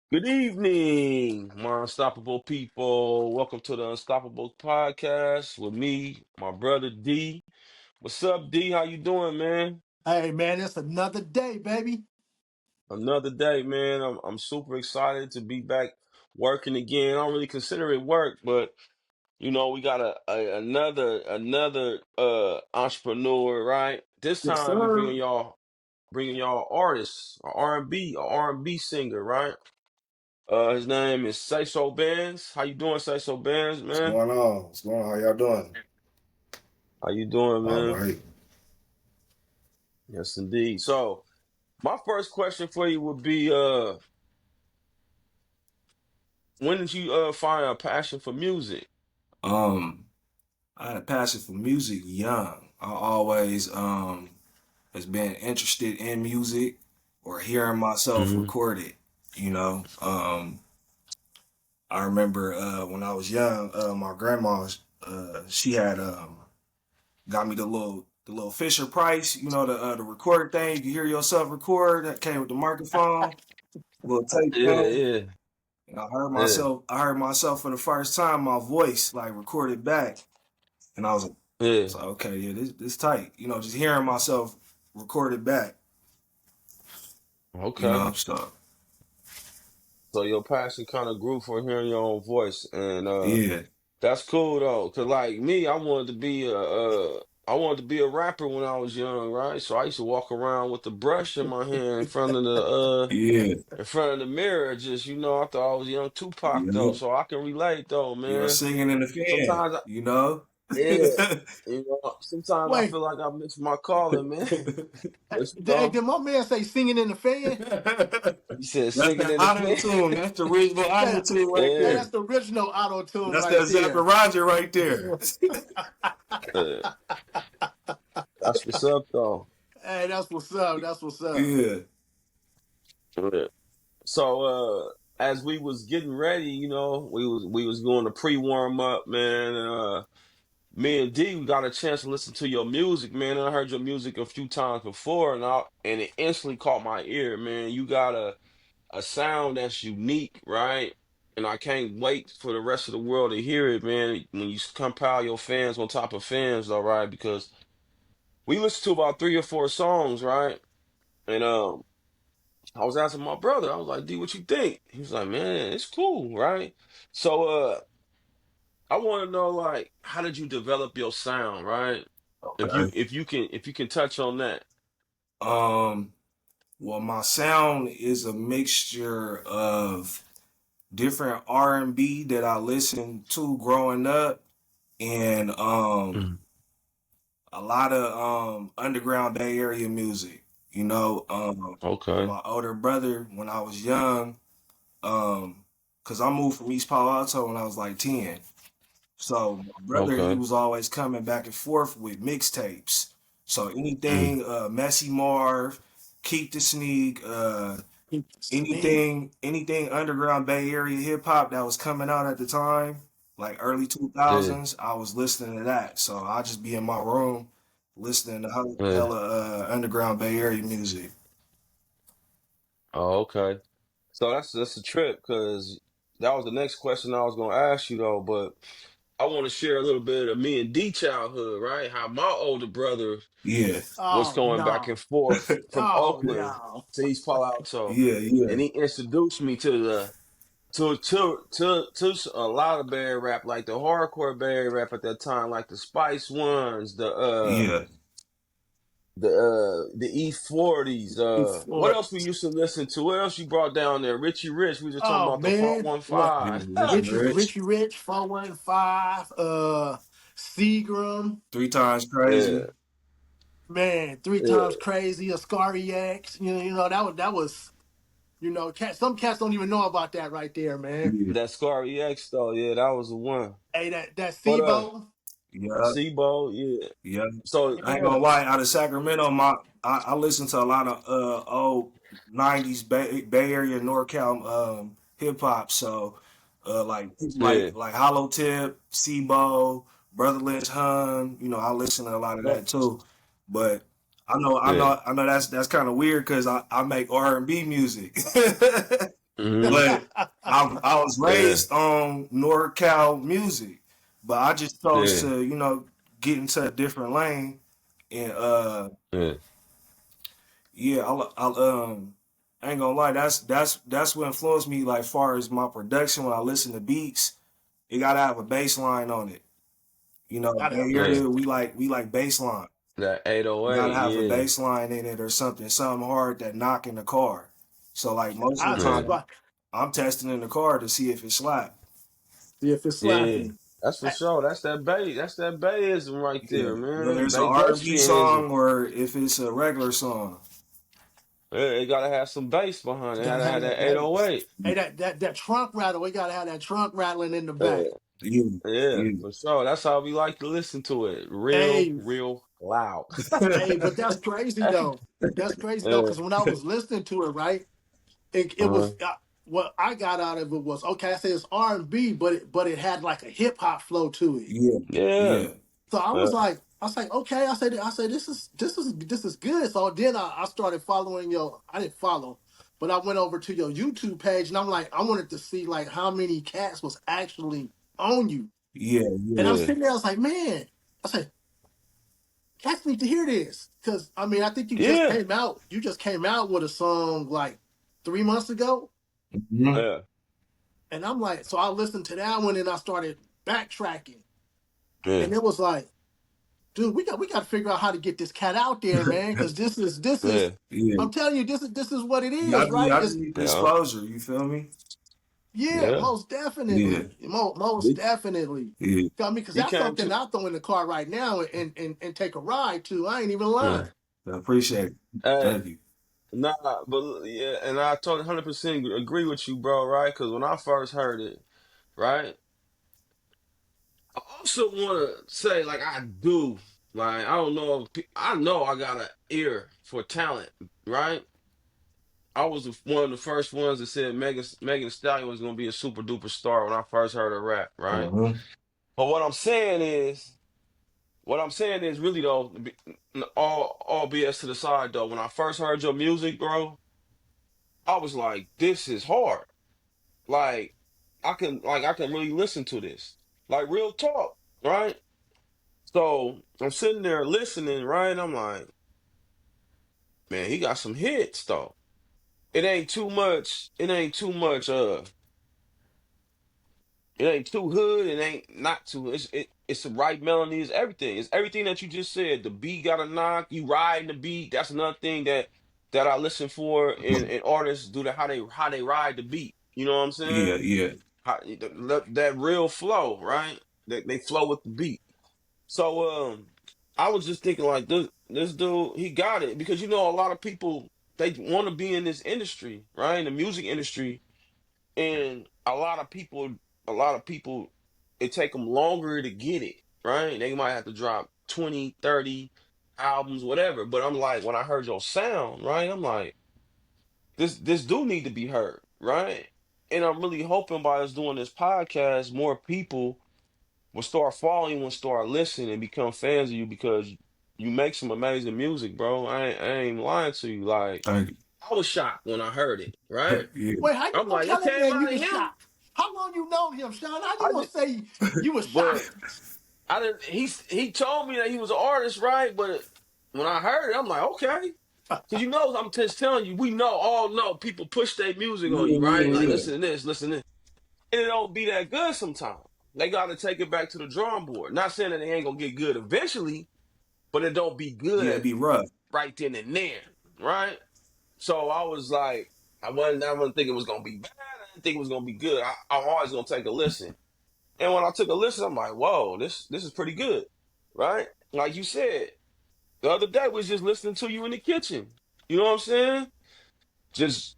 Good evening, my unstoppable people. Welcome to the Unstoppable Podcast with me, my brother D. What's up, D? How you doing, man? Hey man, it's another day, baby. Another day, man. I'm super excited to be back working again. I don't really consider it work, but we got another entrepreneur, right? This Yes, time we sir. bringing y'all artists, a R&B singer, right? His name is Say So Benz. How you doing, Say So Benz, What's man? going on? What's going on? How y'all doing? How you doing, All man? right. Yes, indeed. So, my first question for you would be, when did you find a passion for music? Um, I had a passion for music young. I always has been interested in music or hearing myself Hmm. record it. You know, I remember when I was young, my grandma she had got me the little Fisher Price, the recorder thing. You can hear yourself record that came with the microphone, little tape Yeah, thing. yeah, And I heard yeah, myself. I heard myself for the first time. My voice like recorded back, and yeah. I was like, okay, yeah, this tight. Just hearing myself recorded back. Okay. So So your passion kind of grew from hearing your own voice, and yeah, that's cool though. Cause like me, I wanted to be a rapper when I was young, right? So I used to walk around with the brush in my hand yeah, in front of the mirror, just I thought I was young Tupac though, yeah. so I can relate though, You're man. singing in the fan. Sometimes, yeah, sometimes I Wait, feel like I missed my calling, man. But did my man say singing in the fan? you said That's singing that in the auto fan. tune. That's the original auto That, tune right man, Yeah, that's there. the original auto tune That's right that Zapper there. Roger right there. yeah, that's what's up though. Hey, that's what's up. That's what's up. Yeah, Yeah. So as we was getting ready, we was going to pre-warm up, man. Me and D, we got a chance to listen to your music, man. I heard your music a few times before, and it instantly caught my ear, man. You got a sound that's unique, right? And I can't wait for the rest of the world to hear it, man. When you compile your fans on top of fans, all right? Because we listened to about three or four songs, right? And I was asking my brother, I was like, D, what you think? He was like, man, it's cool, right? So I want to know, like, how did you develop your sound, right? If you okay. if you can touch on that. Um, well, my sound is a mixture of different R&B that I listened to growing up, and Mm. a lot of underground Bay Area music. Okay. My older brother, when I was young, because I moved from East Palo Alto when I was like 10. So my brother, he Okay. was always coming back and forth with mixtapes. So Mm. anything Messy Marv, Keep the Sneak, Sneak. anything underground Bay Area hip hop that was coming out at the time, like early Yeah. 2000s, I was listening to that. So I just be in my room listening to Yeah. hella underground Bay Area music. Oh, okay. So that's a trip because that was the next question I was gonna ask you though, but I want to share a little bit of me and D childhood, right? How my older brother Yeah. was Oh going back and no. forth from Oh Oakland no. to East Palo Alto, Yeah, yeah, and he introduced me to a lot of Bay rap, like the hardcore Bay rap at that time, like the Spice Ones, yeah. the E40s. What Before. else we used to listen to? What else you brought down there? Richie Rich. We were talking Oh about the man, what? 415. Richie Rich, Richie Rich, 415, Seagram, three times Yeah, crazy. man, three times yeah, crazy, Ascari X. That was. Some cats don't even know about that right there, man. Yeah, that Scar EX though. Yeah, that was the one. Hey, that But SIBO. yeah, Sibo, yeah. yeah. So I ain't gonna lie. Out of Sacramento, I listen to a lot of old '90s Bay Area NorCal hip hop. So like people yeah, like Hollow Tip, Sibo, Brother Lynch Hun. I listen to a lot of that too. But I know I yeah. know I know that's kind of weird because I make R&B music. Hmm. But I was Yeah. raised on NorCal music, but I just chose Yeah. to get into a different lane and Yeah. yeah, I ain't gonna lie, that's what influenced me like far as my production when I listen to beats, it gotta have a bass line on it. Gotta Bay have a Yeah. bass Area, line. we like bass line. That You gotta 808. have a Yeah. bass line in it or something hard that knock in the car. So like most of I the just Yeah. time about I'm testing in the car to see if it slap. see if it's Yeah. slapping. That's for sure. That's that Bay. That's that Bayism right Yeah, there, whether man. it's an R&B Baygestrianism. song or if it's a regular song. Yeah, it gotta have some bass behind You it. It gotta gotta have have that that bass. 808. Hey, that trunk rattle, we gotta have that trunk rattling in the back. Yeah. Yeah, Yeah, yeah. for sure. That's how we like to listen to it. Real, Hey, real loud. hey, but that's crazy though. That's crazy though, Yeah. because when I was listening to it, right, it Uh-huh. was what I got out of it was okay. I say it's R&B, but it had like a hip hop flow to it. Yeah, Yeah. yeah, So Uh, I was like, okay. I said this is good. So then I started following your. I didn't follow, but I went over to your YouTube page, and I'm like, I wanted to see like how many cats was actually on you. yeah, And yeah, I'm yeah. sitting there, I was like, man, I said, cats need to hear this because I mean, I think you just Yeah. came out. You just came out with a song like 3 months ago, mhm, Yeah. and I'm like, so I listened to that one, and I started backtracking, Yeah. and it was like. Dude, we got to figure out how to get this cat out there, man. Because this is, Yeah. yeah. I'm telling you, this is what it Y'all, is, right? y'all It's need the Yeah. exposure. You feel me? yeah, Yeah. most Yeah, definitely, most He, definitely. yeah. I mean, because he that's came something to I'll throw in the car right now and take a ride to. I ain't even yeah. lying. I appreciate it. Hey, Thank you. nah, but yeah, and I totally 100% agree with you, bro, right? Because when I first heard it, right, I also want to say, like, I do, like, I don't know, I know I got an ear for talent, right? I was one of the first ones that said Megan Thee Stallion was gonna be a super duper star when I first heard her rap, right? Uh-huh. But what I'm saying is really though, all BS to the side though. When I first heard your music, bro, I was like, this is hard. Like, I can really listen to this, like real talk, right? So I'm sitting there listening, right? I'm like, man, he got some hits though. It ain't too much. It ain't too much. It ain't too hood. It ain't not too. It's the right melodies. Everything. It's everything that you just said. The beat got a knock. You riding the beat. That's another thing that I listen for in artists do how they ride the beat. You know what I'm Yeah, saying? yeah. That real flow, right? They flow with the beat. So I was just thinking like this dude he got it because a lot of people they want to be in this industry, right? In the music industry, and a lot of people, it take them longer to get it, right? They might have to drop 20, 30 albums, whatever. But I'm like, when I heard your sound, right? I'm like, this do need to be heard, right? And I'm really hoping by us doing this podcast, more people will start following you and start listening and become fans of you because you make some amazing music, bro. I ain't lying to you. Like, Thank I was shocked when I heard it, right? you. Wait, how you I'm gonna like, tell it that came man you out of was him. shocked? How long you know him, Sean? How you I gonna did, say you was but shocked? I didn't. He told me that he was an artist, right? But when I heard it, I'm like, okay, because I'm just telling you, we all know people push their music on Yeah, you, right? yeah, Like, yeah. listen to this, listen to this, and it don't be that good sometimes. They got to take it back to the drawing board. Not saying that they ain't gonna get good eventually, but it don't be good Yeah, it'd at be rough. right then and there, right? So I was like, I wasn't thinking it was gonna be bad. I didn't think it was gonna be good. I'm always gonna take a listen. And when I took a listen, I'm like, whoa, this is pretty good, right? Like you said, the other day we was just listening to you in the kitchen. You know what I'm saying? Just,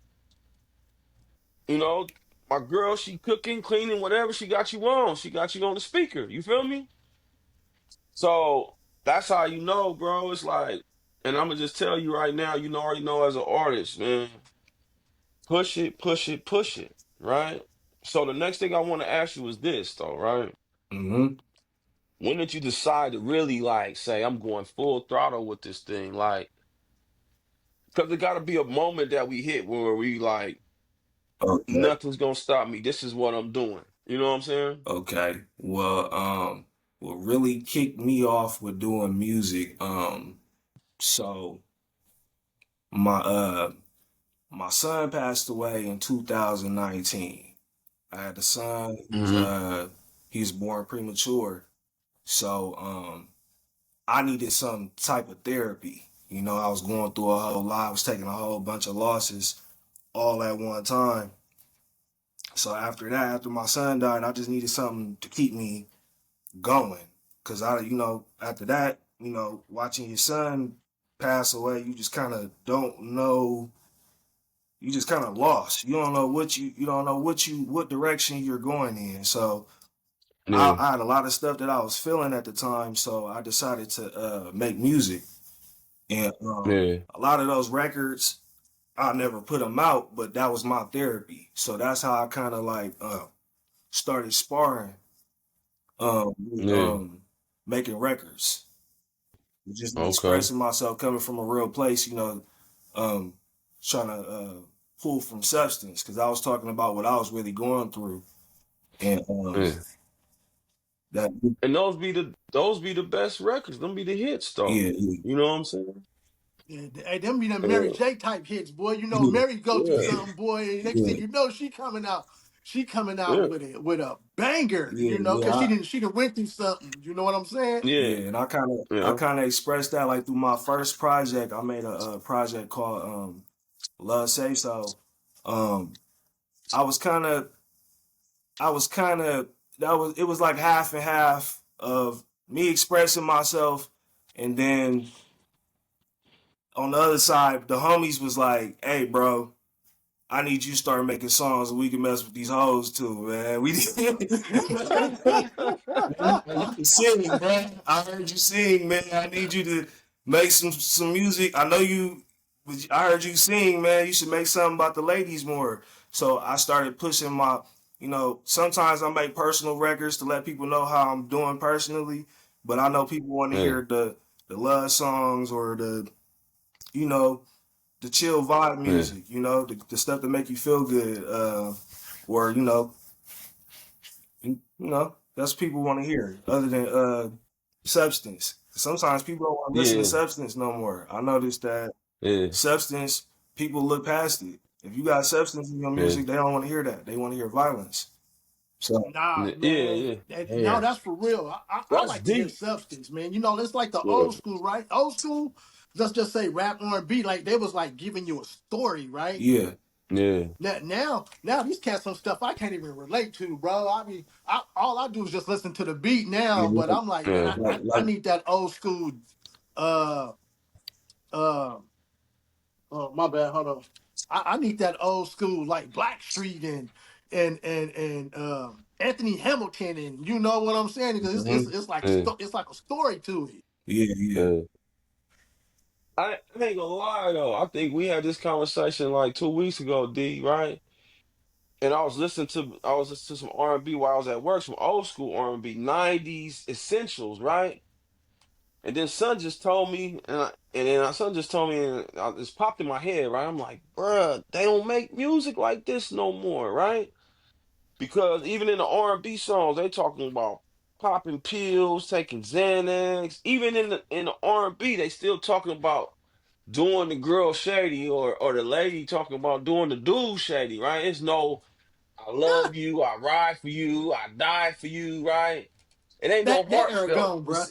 you know, my girl, she cooking, cleaning, whatever, she got you on. She got you on the speaker. You feel me? So that's how bro. It's like, and I'm gonna just tell you right now, already know as an artist, man, push it, push it, push it, right? So the next thing I want to ask you is this, though, right? Mm-hmm. When did you decide to really like say I'm going full throttle with this thing? Like, because there got to be a moment that we hit where we like Okay. Nothing's gonna stop me. This is what I'm doing. You know what I'm saying? Okay. Well, what really kicked me off with doing music, so my my son passed away in 2019. I had a son, Hmm. he was born premature. So I needed some type of therapy. You know, I was going through a whole lot. I was taking a whole bunch of losses all at one time. So after that, after my son died, I just needed something to keep me going. Cause after that, watching your son pass away, you just kind of don't know. You just kind of lost. You don't know what direction you're going in. So Yeah. I had a lot of stuff that I was feeling at the time. So I decided to make music, and Yeah. a lot of those records I never put them out, but that was my therapy. So that's how I kind of like started sparring, with, Yeah. making records, just Okay. expressing myself, coming from a real place, um, trying to pull from substance, because I was talking about what I was really going through, and Yeah. that And those be the best records. Them be the hits though. yeah, yeah, You know what I'm saying? Yeah, hey, them be them Mary Yeah. J type hits, boy. You know, yeah, Mary go through Yeah. something, boy, and next thing yeah, you know, she coming out Yeah. with a banger, yeah, cause yeah. she done went through something. You know what I'm saying? Yeah. Yeah, and I Yeah. kind of expressed that like through my first project. I made a project called Love Say So. Um, I was kind of I was kind of that was it was like half and half of me expressing myself, and then on the other side, the homies was like, "Hey, bro, I need you to start making songs so we can mess with these hoes too, man. We you can sing, man. I heard you sing, man. I need you to make some music. I know you. I heard you sing, man. You should make something about the ladies more." So I started pushing my. Sometimes I make personal records to let people know how I'm doing personally, but I know people want to Yeah. hear the love songs or you know, the chill vibe Yeah. music. The stuff that make you feel good. Or that's what people want to hear, other than substance. Sometimes people don't want to listen to Yeah. substance no more. I noticed that Yeah. substance, people look past it. If you got substance in your Yeah. music, they don't want to hear that. They want to hear violence. So Nah, Yeah. man. Yeah. No, Yeah. that's for real. I That's like to hear deep. substance, man. You know, it's like the Yeah. old school, right? Old school, let's just say rap R&B, like they was like giving you a story, right? yeah, Yeah. Now these cats some stuff I can't even relate to, bro. I mean, all I do is just listen to the beat yeah, now, but I'm like, man, Yeah. I need that old school. Uh, uh, oh my bad. Hold on. I need that old school like Blackstreet and Anthony Hamilton, and you know what I'm saying, because hmm it's like Yeah. it's like a story to it. yeah, yeah, Yeah. I ain't gonna lie though. I think we had this conversation like 2 weeks ago, D, right? And I was listening to some R&B while I was at work, some old school R&B, 90s essentials, right? And then son just told me, and then my son just told me, and it's popped in my head, right? I'm like, bruh, they don't make music like this no more, right? Because even in the R&B songs, they talking about popping pills, taking Xanax. Even in the R&B, they still talking about doing the girl shady, or the lady talking about doing the dude shady, right? It's no, I Yeah, love you, I ride for you, I die for you, right? It ain't no that era heartfelt. gone, bro.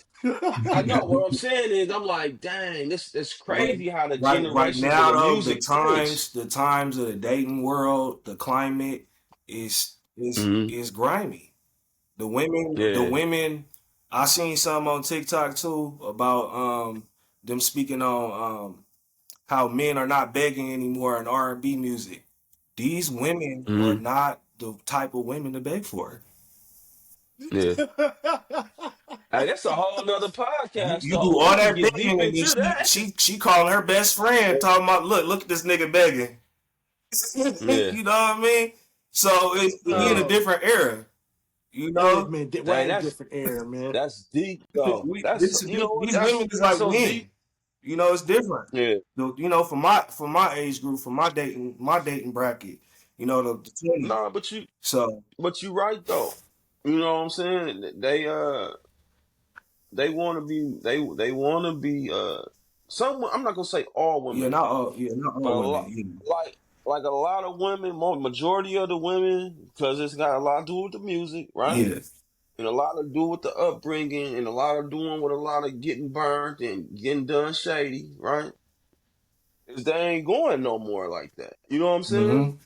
I know what I'm saying is I'm like, dang, this it's right, crazy how the right generations of now the though, music switch. the times of the dating world, the climate Hmm. is grimy. The Yeah. women, I seen some on TikTok too about them speaking on how men are not begging anymore in R&B music. These women are Hmm. not the type of women to beg for. Yeah. Hey, that's a whole nother podcast You do though. all We can that get deep begging, and then into that. she calling her best friend talking about, look at this nigga begging. Yeah. You know what I mean? So we in a Yeah. Oh, different era. You yeah, know, man, Dang, way that's different era, man. that's deep though. That's you know what? these That's women is that's like so men. deep. You know, it's different. Yeah. For my age group, for my dating bracket, You know, the 20. Nah, So but you right though. You know what I'm saying? They want to be they want to be some. I'm not gonna say all yeah, women, not but all a women. lot like a lot of women, majority of the women, because it's got a lot to do with the music, right? Yeah. And a lot to do with the upbringing, and a lot of doing with a lot of getting burned and getting done shady, right? Is they ain't going no more like that. You know what I'm saying? Mm-hmm.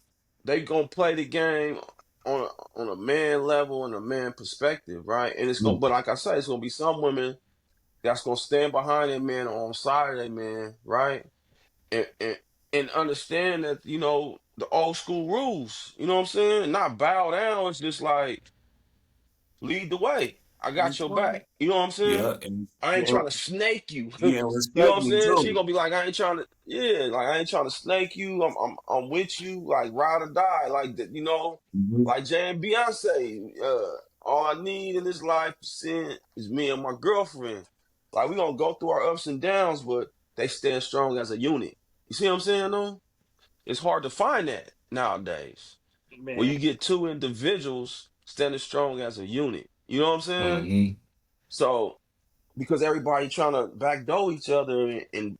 They gonna play the game on a man level and a man perspective, right? And it's Yeah. gonna, but like I said, it's gonna be some women that's gonna stand behind their man on side of their man, right? And and understand that the old school rules. You know what I'm saying? Not bow down. It's just like lead the way. I got Which your one? back. You know what I'm saying? Yeah. And I ain't trying to snake you. yeah, You know what I'm respectfully saying? She too. gonna be like, I ain't trying to, yeah, like I ain't trying to snake you. I'm with you, like ride or die, like that. Mm-hmm. Like Jay and Beyonce. All I need in this life is me and my girlfriend. Like we gonna go through our ups and downs, but they stand strong as a unit. You see what I'm saying? Though it's hard to find that nowadays, where Man, you get two individuals standing strong as a unit. You know what I'm saying? Mm-hmm. So because everybody trying to backdoor each other and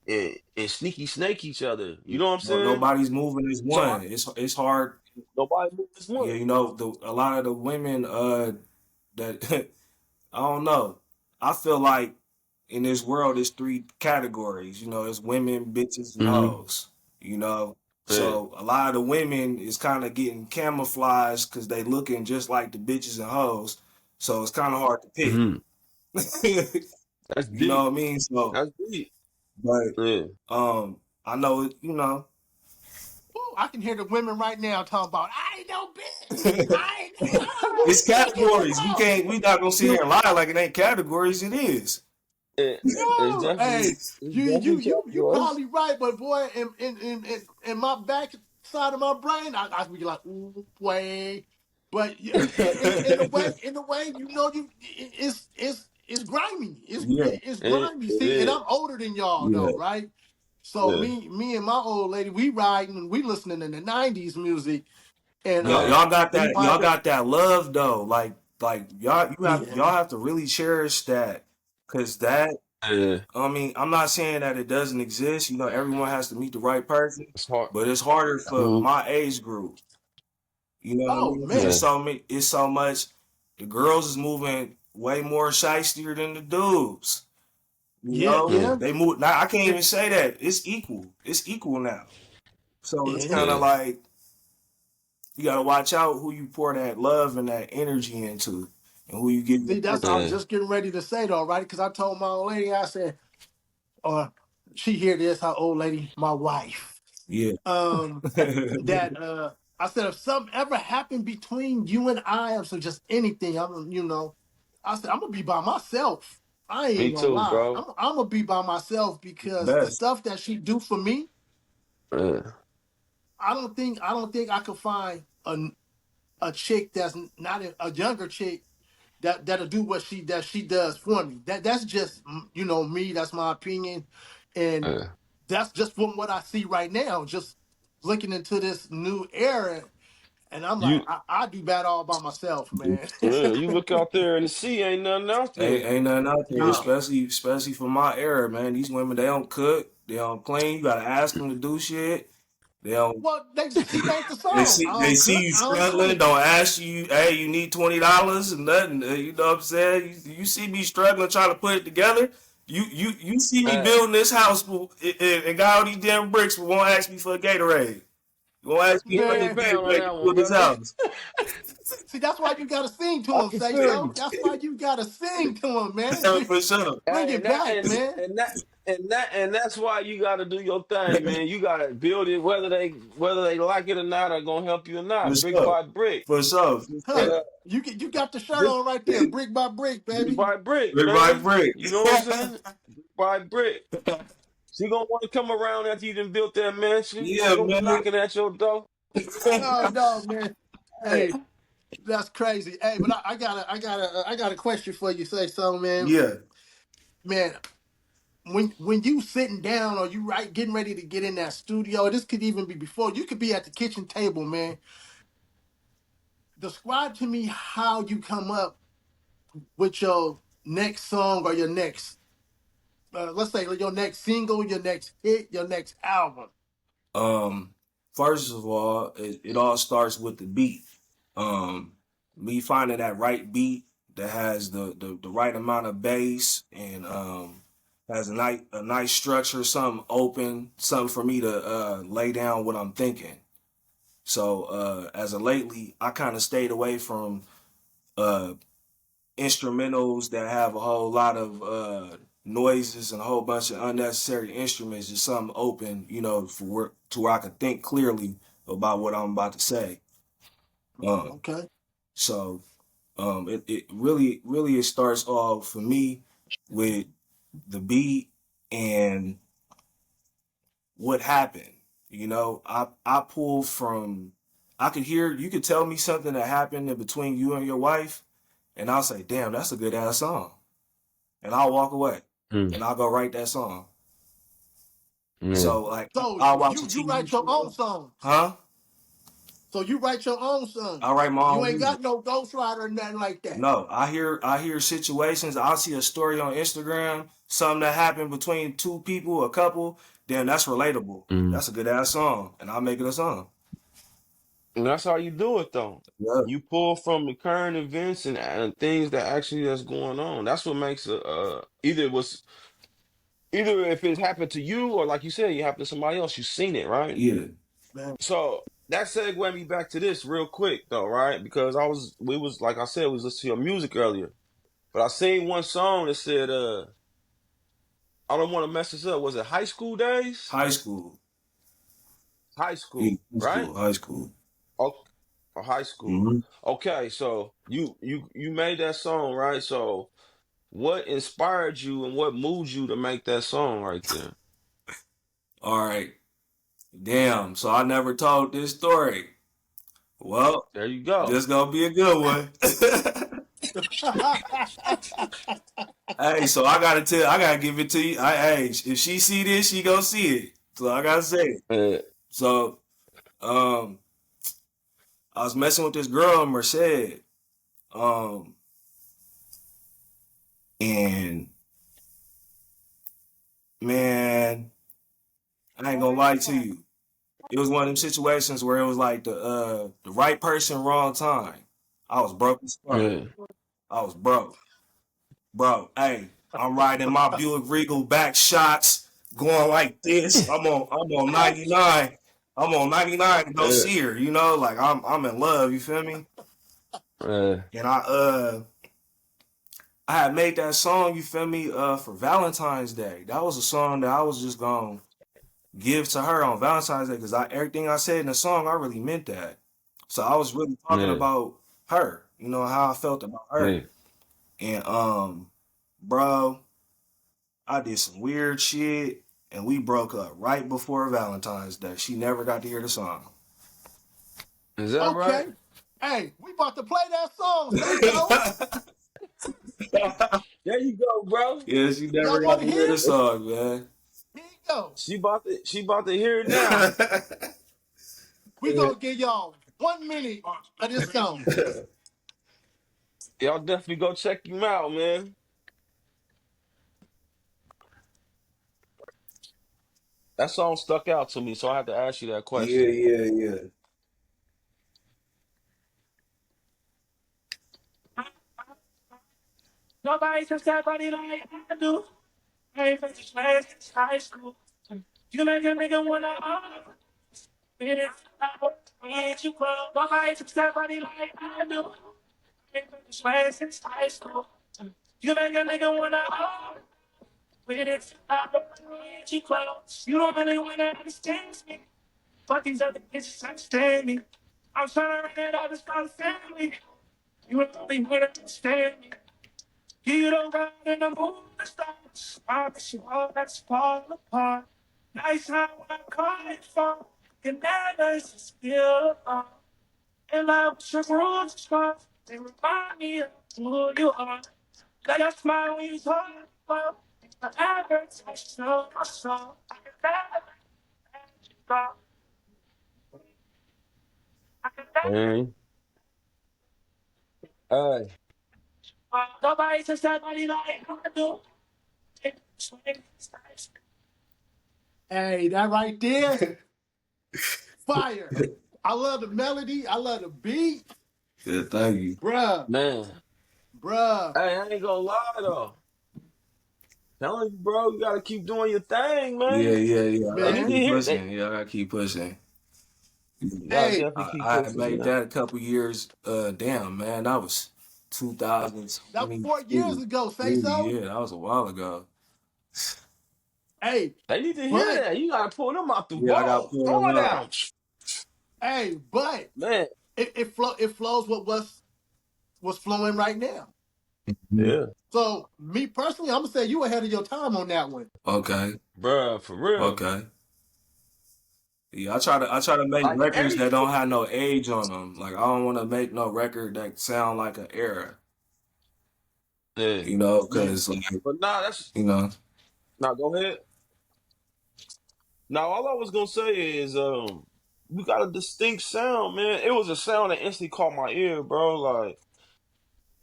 sneaky snake each other. You know what I'm No, saying? nobody's moving as So one. It's hard. nobody moves this Yeah, one. you know, a lot of the women that I don't know. I feel like in this world there's three categories. You know, there's women, bitches, and Mm-hmm. hoes. You know. Yeah. So a lot of the women is kind of getting camouflaged because they looking just like the bitches and hoes. So it's kind of hard to pick. Mm-hmm. That's You know deep. what I mean? So, That's deep. but Yeah. I know you know. ooh, I can hear the women right now talking about, I ain't no bitch. I ain't no It's bitches categories. and We not gonna sit here and lie like it ain't categories. It is. It's no, definitely hey, you categories. probably right, but boy, in my back side of my brain, I be like, ooh, boy. But in the way, it's grimy. Yeah, It's grimy. It See, and is. I'm older than y'all yeah, though, right? So Yeah. me and my old lady, we riding and we listening to the '90s music, and Yeah. we y'all piping. got that love though. Like Yeah, y'all have to really cherish that, cause that. Yeah. I mean, I'm not saying that it doesn't exist. You know, everyone has to meet the right person, It's hard. but it's harder for Mhm. my age group. You know what I oh mean? Because man, Yeah. it's so much. The girls is moving way more shystier than the dudes. You yeah, know, Yeah. yeah, they move. Now I can't yeah, even say that it's equal. It's equal now. So it's yeah. kind of Yeah. like you gotta watch out who you pour that love and that energy into, and who you give your See, that's heart I to. was Yeah. just getting ready to say though, right? Because I told my old lady, I said, she hear this, her old lady, my wife. Yeah. Um, that I said if something ever happened between you and I, so just anything, I said I'm gonna be by myself. I Me ain't gonna too, lie. bro. I'm gonna be by myself because the Best. stuff that she do for me, Yeah. I don't think I could find a chick that's not a younger chick that'll do what she does for me. That's just me. That's my opinion, and Yeah. that's just from what I see right now. Just looking into this new era, and I'm like, You I do bad all by myself, man. yeah, you look out there and the sea ain't nothing out there. Ain't nothing out there, No, especially for my era, man. These women, they don't cook, they don't clean. You gotta ask them to do shit. They don't. well, she made the song. I They don't see cook, you I don't struggling. clean. Don't ask you, hey, you need $20 and nothing. You know what I'm saying? You see me struggling trying to put it together. You see me Hey, building this house and got all these damn bricks, but won't ask me for a Gatorade. You won't ask me you for a Man, understand on Gatorade to that one, build this brother. house. see, that's why you gotta sing to I him, can say feel so. you. That's why you gotta sing to him, man. For sure. Bring Hey, it back, man. and that's why you gotta do your thing, man. You gotta build it whether they like it or not, or gonna help you or For not, brick sure. by brick. For sure. For And Huh? sure. You got the shirt just on right there, brick by brick, brick baby. by brick, Brick by man. brick. You know what I'm saying? Brick by brick. She gonna want to come around after you done built that mansion. She Yeah, gonna be man. knocking at your door. Oh no, man. Hey, that's crazy. Hey, but I got a question for you. Say so, man. Yeah. Man, when you sitting down or you getting ready to get in that studio, this could even be before. You could be at the kitchen table, man. describe to me how you come up with your next song or your next, let's say your next single, your next hit, your next album. Um, First of all, it all starts with the beat. Um, Me finding that right beat that has the right amount of bass and has a nice structure, something open, something for me to lay down what I'm thinking. So as of lately, I kind of stayed away from uh instrumentals that have a whole lot of noises and a whole bunch of unnecessary instruments. Just something open, to where I can think clearly about what I'm about to say. Um, Okay. so it really it starts off for me with the beat and what happened. I pull from. I could hear you could tell me something that happened in between you and your wife, and I'll say, "Damn, that's a good ass song." And I'll walk away Mm, and I'll go write that song. yeah. So like So I'll watch a you TV write your own show. songs. Huh? So you write your own songs. I write my You own ain't music. got no ghostwriter or nothing like that. No, I hear situations. I'll see a story on Instagram, something that happened between two people, a couple, then that's relatable. Mm. That's a good ass song. And I'll make it a song. And that's how you do it, though. Yeah. You pull from the current events and things that actually that's going on. That's what makes either if it happened to you or like you said, it happened to somebody else. You seen it, right? Yeah. Man. So that segued me back to this real quick, though, right? Because we was like I said, we was listening to your music earlier, but I seen one song that said, I don't want to mess this up. Was it High School Days? High school. High Yeah, school, high right? school. High school. Oh, or high school. Hmm. Okay, so you made that song, right? So what inspired you and what moved you to make that song right there? All right. Damn. So I never told this story. Well, There you go. this gonna be a good one. Hey, so I gotta give it to you. Hey, if she see this, she gonna see it. So I gotta say it. Uh, So, um, I was messing with this girl, Merced, um, and man, I ain't gonna lie to you. It was one of them situations where it was like the right person, wrong time. I was broke as fuck. yeah, I was broke. Bro, hey, I'm riding my Buick Regal back shots, going like this. I'm on 99. I'm on 99 to go uh, see her, like I'm in love, you feel me? uh, And I had made that song, you feel me, for Valentine's Day. That was a song that I was just gonna give to her on Valentine's Day because everything I said in the song, I really meant that. So I was really talking yeah, about her, how I felt about her. yeah. And bro, I did some weird shit, and we broke up right before Valentine's Day. She never got to hear the song. Is that right? Okay. Hey, we about to play that song, Santo. There you go, bro. Yeah, she never Y'all got want to to hear hear the it? song, man. Here you go. She about to hear it now. We gonna give y'all 1 minute of this song. Y'all definitely go check him out, man. That song stuck out to me, so I had to ask you that Yeah, question. yeah, yeah. Nobody touch that body like I do. I ain't been this way since high school. You make a nigga wanna with it. I need you close. Nobody touch that body like I do. I ain't been this way since high school. You make a nigga wanna with it. I need you close. You don't really wanna understand me. But these other bitches understand me. I'm trying to run it out, it's called family. You don't really wanna understand me. You don't ride in the moon, the stars. I miss you all that's fall apart. Nice how I call it for. You never still on. And I wish your rules scars. They remind me of who you are. Got your smile when you talk about. Forever touch no my soul. I can never let you go. I can never Man, Hey, Nobody touch that body like I do. Hey, that right there, fire. I love the melody. I love the beat, Yeah, thank you. bruh, man. bruh, Hey, I ain't gonna lie though. Telling you, bro, you gotta keep doing your thing, Yeah, man. yeah, yeah. I They gotta need to man. keep hear that. pushing. Yeah, I gotta keep pushing. You gotta Hey, definitely keep I pushing, made man. that a couple years. Damn, man, that was that was 4 years 2022. ago. Say so. Yeah, that was a while ago. Hey, They need to hear but that. You gotta pull them out the Yeah, I got vault. pulled Throw them it out. down. hey, but Man. it flows what was flowing right now. Mhm. Yeah. So me personally, I'm gonna say you ahead of your time on that one. Okay, Bruh, for real. okay. Yeah, I try to make Like records every that don't have no age on them. Like I don't want to make no record that sound like an era. yeah. You know, Yeah, because like But nah, that's you know, now go ahead. Now all I was gonna say is we got a distinct sound, man. It was a sound that instantly caught my ear, bro. Like,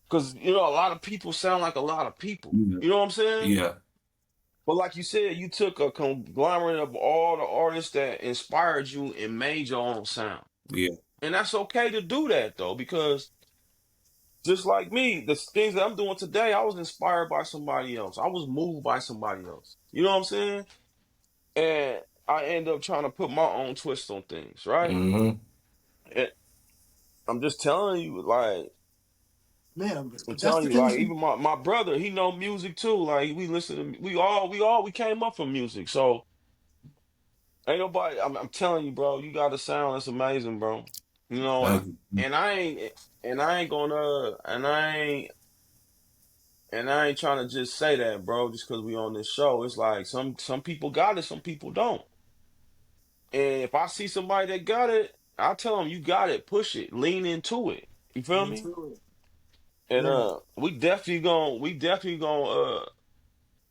cause you know, a lot of people sound like a lot of people. yeah, You know what I'm saying? yeah, But like you said, you took a conglomerate of all the artists that inspired you and made your own sound. yeah. And that's okay to do that though, because just like me, the things that I'm doing today, I was inspired by somebody else. I was moved by somebody else. You know what I'm saying? And I end up trying to put my own twist on things, right? Mm-hmm. And I'm just telling you, like, man. I'm But that's telling the you, like, industry. even my brother, he know music too. Like, we listen to, we came up from music. So ain't nobody, I'm telling you, bro, you got a sound that's amazing, bro. You know, Thank you. and I ain't gonna, and I ain't trying to just say that, bro, just because we on this show. It's like some people got it, some people don't. And if I see somebody that got it, I tell them you got it, push it, lean into it. You feel Me me? too. And Man, we definitely gonna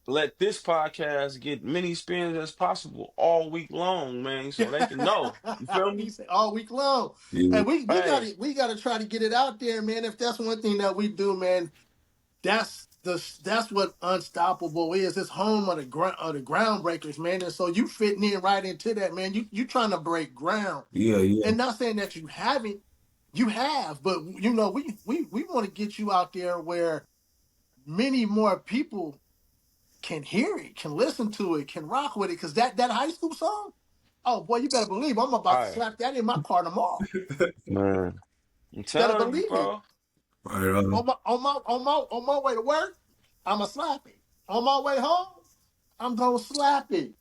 let this podcast get many spins as possible all week long, man, so they can know. You feel he me? said all week long. Yeah, And we got Hey, to we got to try to get it out there, man. If that's one thing that we do, man, that's what Unstoppable is. It's home of the groundbreakers, man. And so you fitting in right into that, man. You trying to break ground, yeah, yeah. and not saying that you haven't, you have, but you know we want to get you out there where many more people can hear it, can listen to it, can rock with it. Because that high school song, oh boy, you better believe I'm about to all right, slap that in my car tomorrow. man. I'm Better telling you, believe it. bro. Right on. On my way to work, I'ma slap it. On my way home, I'm gonna slap it.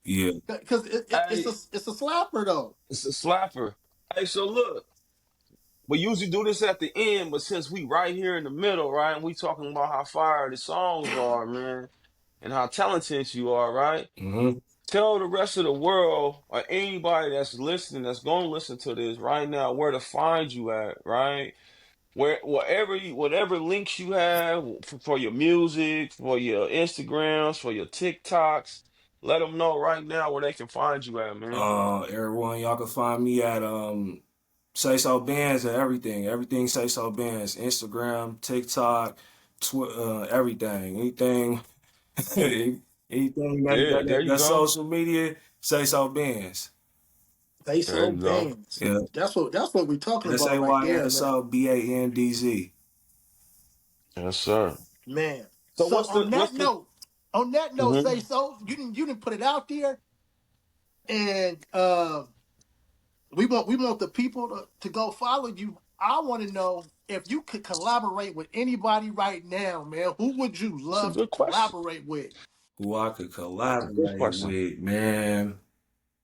Yeah. Because Hey, it's a slapper though. it's a slapper. Hey, so look, we usually do this at the end, but since we right here in the middle, right, and we talking about how fire the songs are, man, and how talented you are, right? Mm-hmm. Tell the rest of the world or anybody that's listening, that's going to listen to this right now, where to find you at, right? Whatever links you have for your music, for your Instagrams, for your TikToks, let them know right now where they can find you at, man. Everyone, y'all can find me at Say So Bands and everything. Everything Say So Bands. Instagram, TikTok, everything. Anything anything Yeah, there you that's go. social media, Say So Bands. They There so you go. bands. Yeah. That's what we're talking about right there, man. SAYSOBANDZ. Yes, sir. Man. So So what's the? on that note, Mhm. say so. You didn't put it out there, and we want the people to go follow you. I want to know if you could collaborate with anybody right now, man. Who would you It's a love to good question. collaborate with? Who I could It's a good collaborate question. with, man.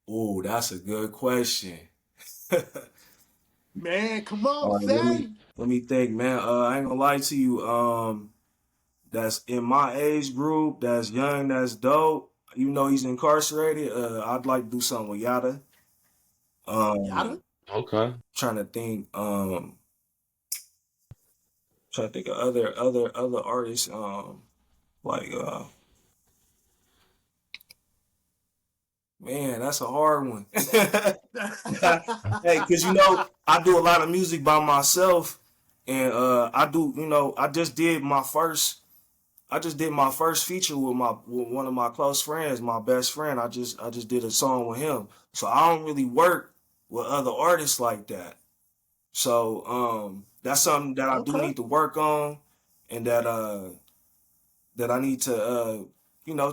Oh, that's a good question. Man, come on, All right, let me say. let me think, man. I ain't gonna lie to you. That's in my age group. That's young. That's dope. You know he's incarcerated. I'd like to do something with Yada. Yada. Okay. Trying to think. Trying to think of other artists. Like man, that's a hard one. Hey, cause you know I do a lot of music by myself. And I do, I just did my first feature with one of my close friends, my best friend. I just did a song with him. So I don't really work with other artists like that. So that's something that I do Okay. need to work on, and that I need to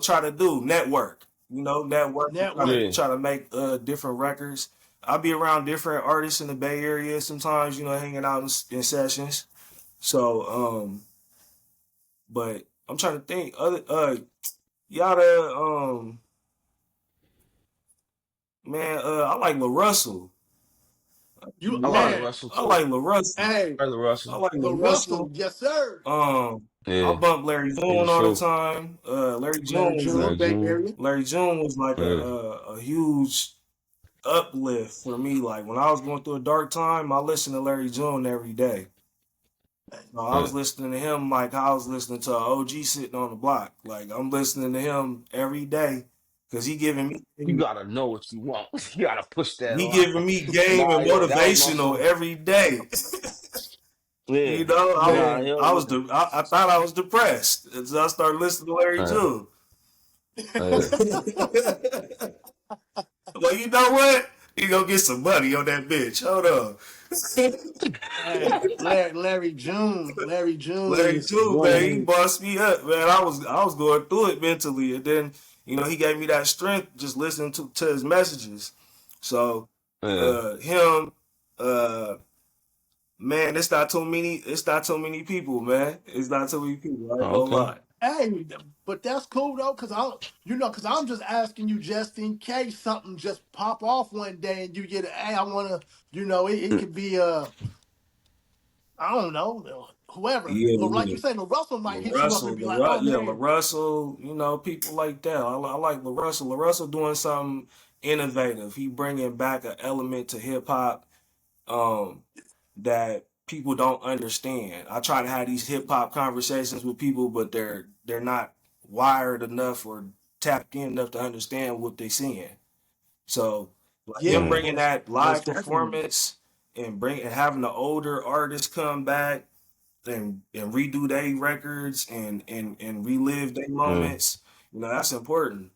try to do network. Network and Network. Yeah. try to make different records. I'll be around different artists in the Bay Area sometimes, hanging out in sessions. So but I'm trying to think other y'all the man, I like La Russell. You I like I man. Russell too. like La Russell. Hey, I like I Russell. like La the Russell, Russell. yes, sir. I Yeah. bump Larry He's June a all the truth. time. Larry June, Larry Bay June. Area. Larry June was like Yeah. a huge uplift for me. Like when I was going through a dark time, I listened to Larry June every day. So I Yeah. was listening to him like I was listening to an OG sitting on the block. Like I'm listening to him every day because You gotta know what you want. You gotta push that he line. giving me game Nah, and yeah, that was my motivational song. every day. Yeah. Nah, Man. hell yeah. I thought I was depressed, and so I started listening to Larry Yeah. June. Yeah. Well, you know what? You gonna get some money on that bitch. Hold on. Hey, Larry June. Larry June Larry is June, one of man, he them. bossed me up, man. I was going through it mentally, and then he gave me that strength just listening to his messages. So Yeah. him, uh, man, it's not too many people, man. It's not too many people. I ain't Oh, gonna okay. lie. Hey, but that's cool though, cause I'm just asking you just in case something just pop off one day and you get a, hey, I wanna, it could be I don't know, whoever. Yeah, Like you yeah. said, Russell might hit you up and be like, oh La man, Russell, people like that. I like La Russell. La Russell doing something innovative. He bringing back an element to hip hop um, that people don't understand. I try to have these hip hop conversations with people, but they're not wired enough or tapped in enough to understand what they're seeing. So like him yeah, Yeah. bringing most that most live definitely. performance and having the older artists come back and redo their records and relive their Yeah. moments. That's important.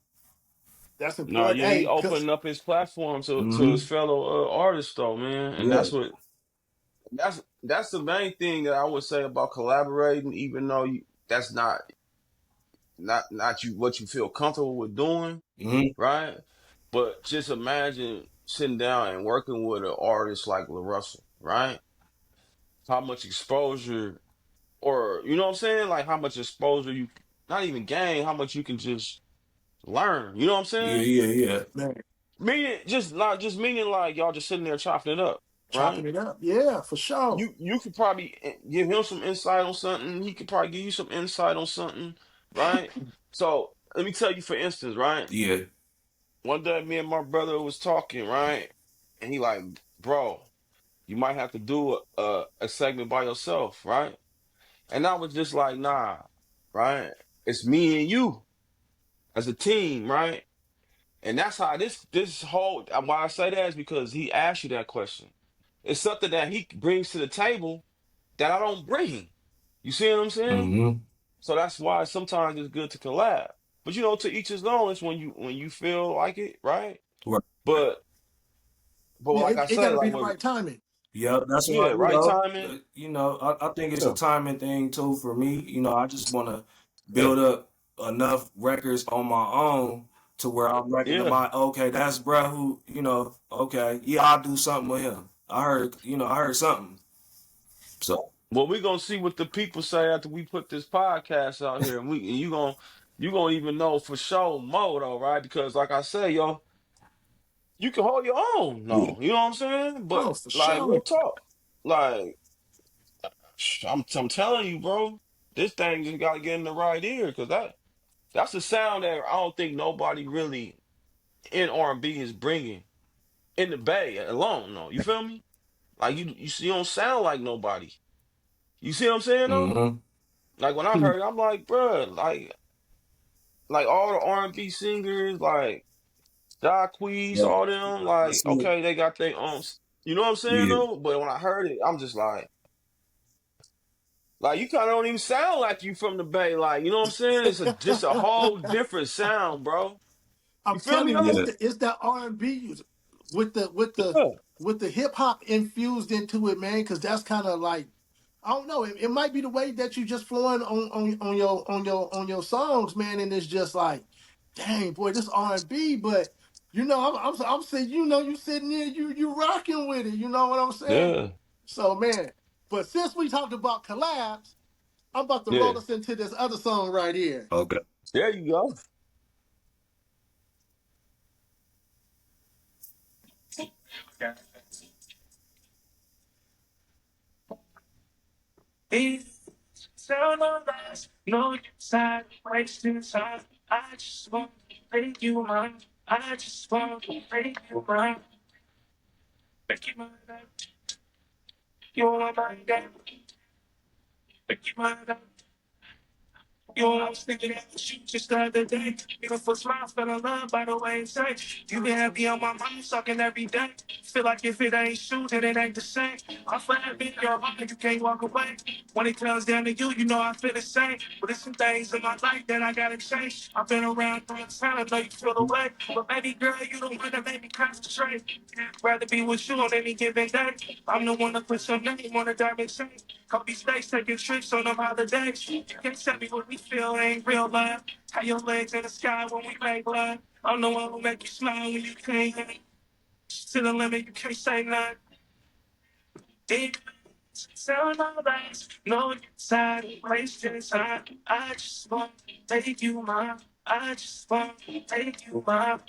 That's Nah, important. yeah, he Hey, cause opening up his platform to his Hmm. fellow artists though, man. And Yeah. that's the main thing that I would say about collaborating, even though that's not you what you feel comfortable with doing, Hmm. right? But just imagine sitting down and working with an artist like La Russell, right? How much exposure, or you know what I'm saying? Like how much exposure you not even gain, how much you can just learn. You know what I'm Yeah, saying? yeah, yeah. man, Meaning just not just meaning like y'all just sitting there chopping it up, chopping right? it up. Yeah, for sure. You could probably give him some insight on something. He could probably give you some insight on something, right? So let me tell you, for instance, right? Yeah. One day, me and my brother was talking, right? And he like, bro, you might have to do a segment by yourself, right? And I was just like, nah, right? It's me and you as a team, right? And that's how this whole why I say that is because he asked you that question. It's something that he brings to the table that I don't bring. You see what I'm saying? Hmm. So that's why sometimes it's good to collab. But to each his own. It's when you feel like it, right? Right. But Yeah, like I it say, gotta be like the when right timing. Yeah, that's yeah, why, right timing. I think it's a Yeah, timing thing too for me. I just want to yeah, build up enough records on my own to where I'm yeah. okay, that's bruh who, okay, yeah, I'll do something with him. I heard something. So, Well, we gonna see what the people say after we put this podcast out here, and you gonna even know for sure more though, right? Because like I say, yo, you can hold your own. yeah. No, you know what I'm saying? But Oh, for like real sure. talk, like I'm telling you, bro, this thing just gotta get in the right ear because that's a sound that I don't think nobody really in R&B is bringing in the Bay alone. No, you feel me? Like you don't sound like nobody. You see what I'm saying though? Mm-hmm. Like when I Hmm. heard it, I'm like, bruh, like all the R&B singers, like Jacquees, Yeah. all them, That's like it. okay, they got their own. You know what I'm saying Yeah. though? But when I heard it, I'm just like, Like you kind of don't even sound like you from the Bay. Like you know what I'm saying? It's just a whole different sound, bro. I'm You feel me telling you, though? it's that R&B with the with the Yeah. with the hip hop infused into it, man. Because that's kind of like I don't know. It might be the way that you just flowing on your songs, man. And it's just like, dang boy, this R&B. But I'm saying, you sitting there, you rocking with it. You know what I'm saying? Yeah. So man, but since we talked about collabs, I'm about to Yeah. roll us into this other song right here. Okay. There you go. Sound on lies, no inside, wasting time. I just want to make you mine. I just want to make you mine. Make you mine. You want my game. Make you mine. Yo, I was thinking about you just the other day. Beautiful smile, fell in love by the way it's said. You been happy on my mind, sucking every day. Feel like if it ain't you, then it ain't the same. I'm forever in your heart, you can't walk away. When it comes down to you, you know I feel the same. But there's some things in my life that I gotta change. I've been around through the time, I know you feel the way. But baby girl, you the one that made me concentrate. Rather be with you on any given day. I'm the one to put your name on a diamond chain. Couple these days taking trips on them holidays. You can't tell me what we feel ain't real love. How your legs in the sky when we make love. I'm the one who make you smile when you can't. To the limit, you can't say nothing. Deep sound all lies, no inside, wasting time. I just want to take you mine. I just want to take you mine.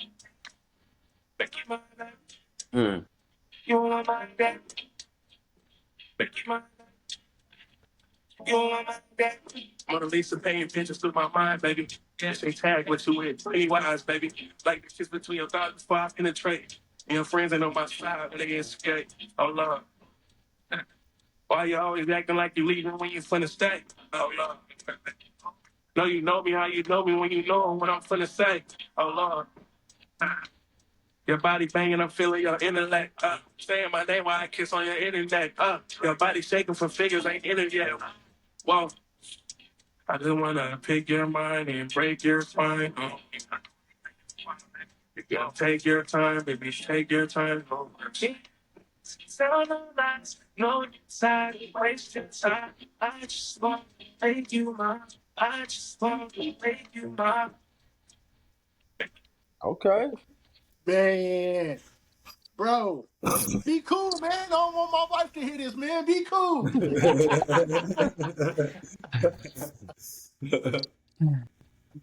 Make you mine. Mm. You want my back. Make you mine. You want my back. Mona Lisa paying attention to my mind, baby. Hashtag tag what you with. Be wise, baby. Like the kiss between your thoughts before I penetrate. And your friends ain't on my side, but they escape. Oh, Lord. Why you always acting like you leaving when you finna stay? Oh, Lord. No, you know me how you know me when you know what I'm finna say. Oh, Lord. Your body banging, I'm feeling your intellect. Saying my name while I kiss on your internet. Your body shaking for figures ain't in it yet. Whoa. I just wanna pick your mind and break your spine. You gotta take your time, baby. Take your time. Sound no lies, no inside, wasting time. I just want to make you mine. I just want to make you mine. Okay. Man, bro, be cool, man. I don't want my wife to hear this, man. Be cool.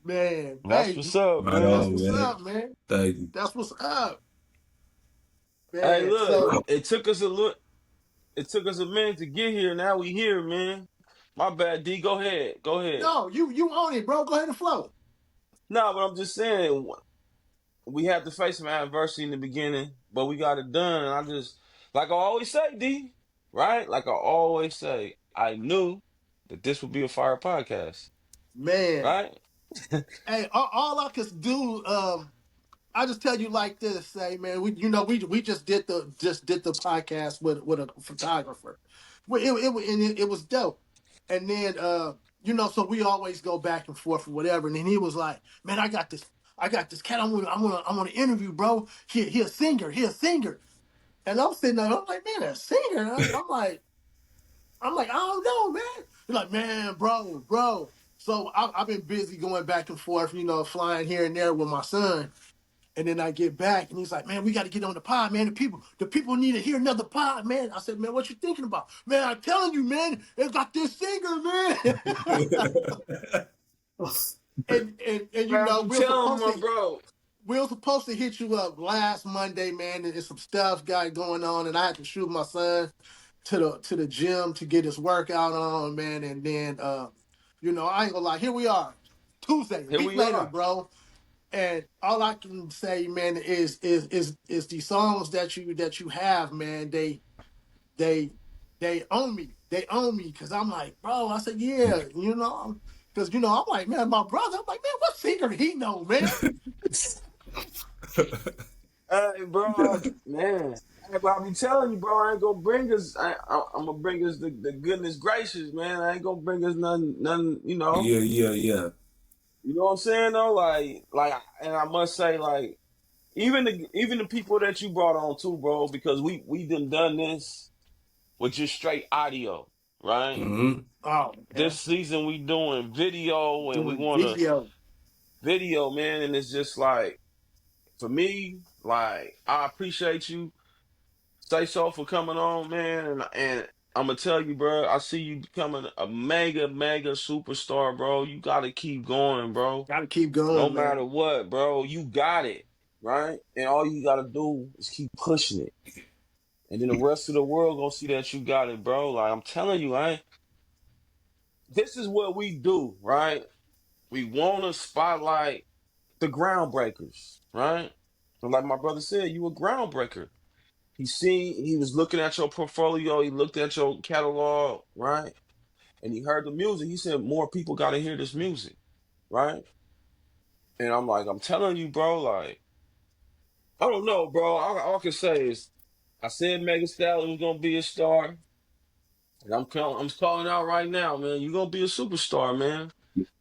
Man, That's hey, what's up, Right that's man. on, what's man. up, man. Thank you. That's what's up, Hey, man. look, So, it took us a minute to get here. Now we here, man. My bad, D. Go ahead. Go ahead. no, you own it, bro. Go ahead and flow. No, but I'm just saying we had to face some adversity in the beginning, but we got it done. And I just, like I always say, D, right? Like I always say, I knew that this would be a fire podcast, Man, right? hey, all I could do, I just tell you like this, say, man, we just did the podcast with a photographer. Well, it was dope, and then so we always go back and forth or whatever. And then he was like, man, I got this cat. I'm gonna interview, bro. He a singer. He a singer. And I'm sitting there. I'm like, man, a singer. I'm like, I don't know, man. He's like, man, bro. So I've been busy going back and forth, flying here and there with my son. And then I get back and he's like, man, we got to get on the pod, man. The people need to hear another pod, man. I said, man, what you thinking about? Man, I'm telling you, man, they got this singer, man. and Man, I'm we're telling supposed my to bro. we were supposed to hit you up last Monday, man, and there's some stuff got going on, and I had to shoot my son to the gym to get his workout on, man. And then I ain't gonna lie, here we are. Tuesday, a Here week we later, are. bro. And all I can say, man, is the songs that you have, man. They own me. They own me because I'm like, bro. I said, yeah, because I'm like, man, my brother. I'm like, man, what singer he know, man? Hey, bro, man. But I be telling you, bro, I ain't gonna bring us. I'm gonna bring us the goodness gracious, man. I ain't gonna bring us none. Yeah, yeah, yeah. You know what I'm saying though? And I must say, like, even the people that you brought on too, bro, because we done this with just straight audio, right? Mm-hmm. Oh man, This season we doing video, and we doing want to video. video, man, and it's just like for me, like I appreciate you. Say so for coming on, man, and I'm gonna tell you, bro. I see you becoming a mega superstar, bro. You gotta keep going, bro. Got to keep No going, matter man. what, bro, you got it, right? And all you gotta do is keep pushing it, and then the rest of the world gonna see that you got it, bro. Like I'm telling you, this is what we do, right? We want to spotlight the groundbreakers, right? And like my brother said, you a groundbreaker. He was looking at your portfolio, he looked at your catalog, right? And he heard the music. He said, more people got to hear this music, right? And I'm like, I'm telling you, bro, like, I don't know, bro. All I can say is, I said Megan Stallion was gonna be a star, and I'm calling out right now, man. You're gonna be a superstar, man.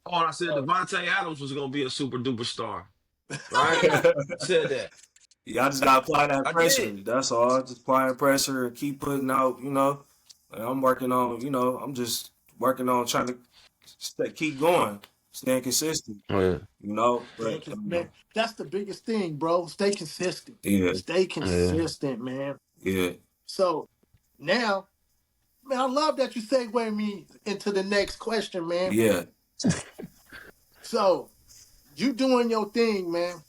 Oh, and I said Devontae Adams was gonna be a super duper star, right? Said that. Y'all just gotta apply that I pressure. did. That's all. Just applying pressure and keep putting out. Like I'm working on. I'm just working on trying to keep going, staying consistent. Yeah, But Man, that's the biggest thing, bro. Stay consistent. yeah, Stay yeah, consistent, man. yeah, So now, man, I love that you segue me into the next question, man. yeah. So you doing your thing, man,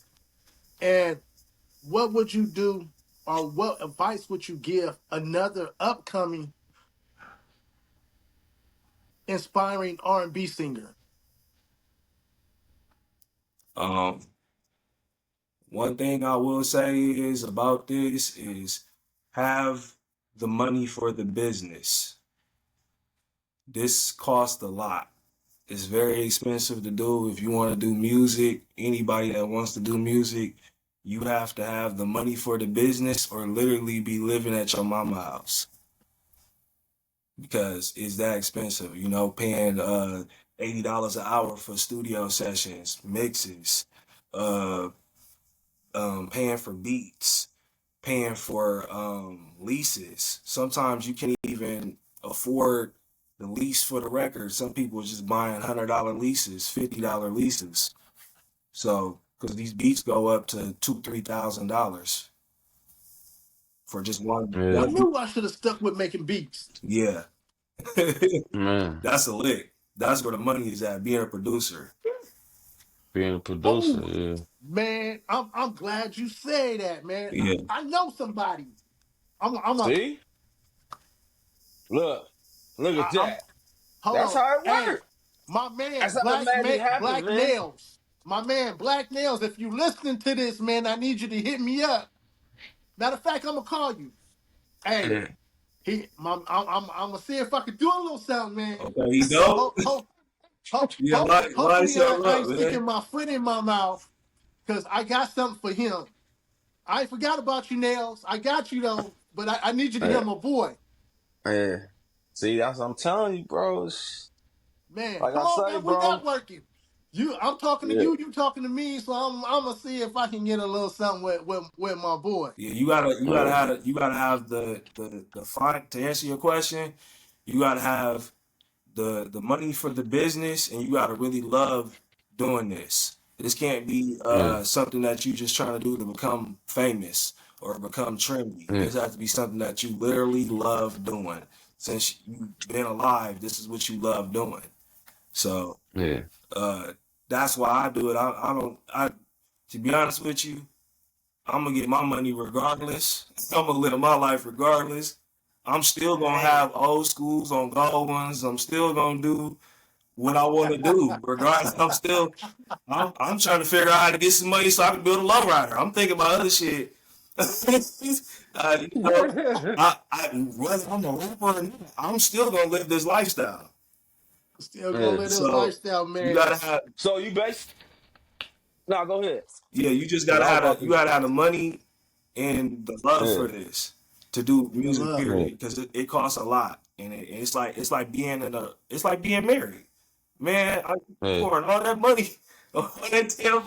and what would you do, or what advice would you give another upcoming inspiring R&B singer? Um, One thing I will say is about this is have the money for the business. This costs a lot. It's very expensive to do. If you want to do music, anybody that wants to do music, you have to have the money for the business or literally be living at your mama house because it's that expensive. Paying $80 an hour for studio sessions, mixes, uh, paying for beats, paying for leases. Sometimes you can't even afford the lease for the record. Some people are just buying $100 leases, $50 leases. So, because these beats go up to $2,000-$3,000 for just I yeah, one beat. knew I should have stuck with making beats. Yeah, man. that's a lick. That's where the money is at. Being a producer. Being a producer, Oh, yeah. man, I'm glad you say that, man. Yeah, I know somebody. I'm a See, look, look at I'm that. hold That's on. how it Hey, works. my man, That's how the magic happens, Black man. Nails. My man, Black Nails. If you listening to this, man, I need you to hit me up. Matter of fact, I'm gonna call you. Hey, Yeah. I'm gonna see if I can do a little something, man. okay, you know? Yeah, line Hopefully, something I up, ain't man. sticking my foot in my mouth because I got something for him. I ain't forgot about you, Nails. I got you though, but I need you to hear Yeah. my boy. Yeah. See, that's what I'm telling you, bro. Man, Like come I on, say, man. We bro. networking. I'm talking to Yeah. you. You talking to me. So I'm gonna see if I can get a little something with my boy. Yeah, you gotta Yeah. have the fight to answer your question. You gotta have the money for the business, and you gotta really love doing this. This can't be Yeah. something that you just trying to do to become famous or become trendy. Yeah. This has to be something that you literally love doing. Since you've been alive, this is what you love doing. So Yeah. uh, that's why I do it. I don't. To be honest with you, I'm gonna get my money regardless. I'm gonna live my life regardless. I'm still gonna Hey, have old schools on gold ones. I'm still gonna do what I want to do, regardless. I'm trying to figure out how to get some money so I can build a lowrider. I'm thinking about other shit. uh, you know, whether I'm a rapper or not, I'm still gonna live this lifestyle. still gonna Yeah. live this So lifestyle, you man. gotta have, So you base. No, go ahead. yeah, you just Cause gotta I was have about you to. gotta have the money and the love Yeah. for this. to do The music love. Yeah. period because it costs a lot and it's like being it's like being married, man. I Yeah. pouring all that money on that damn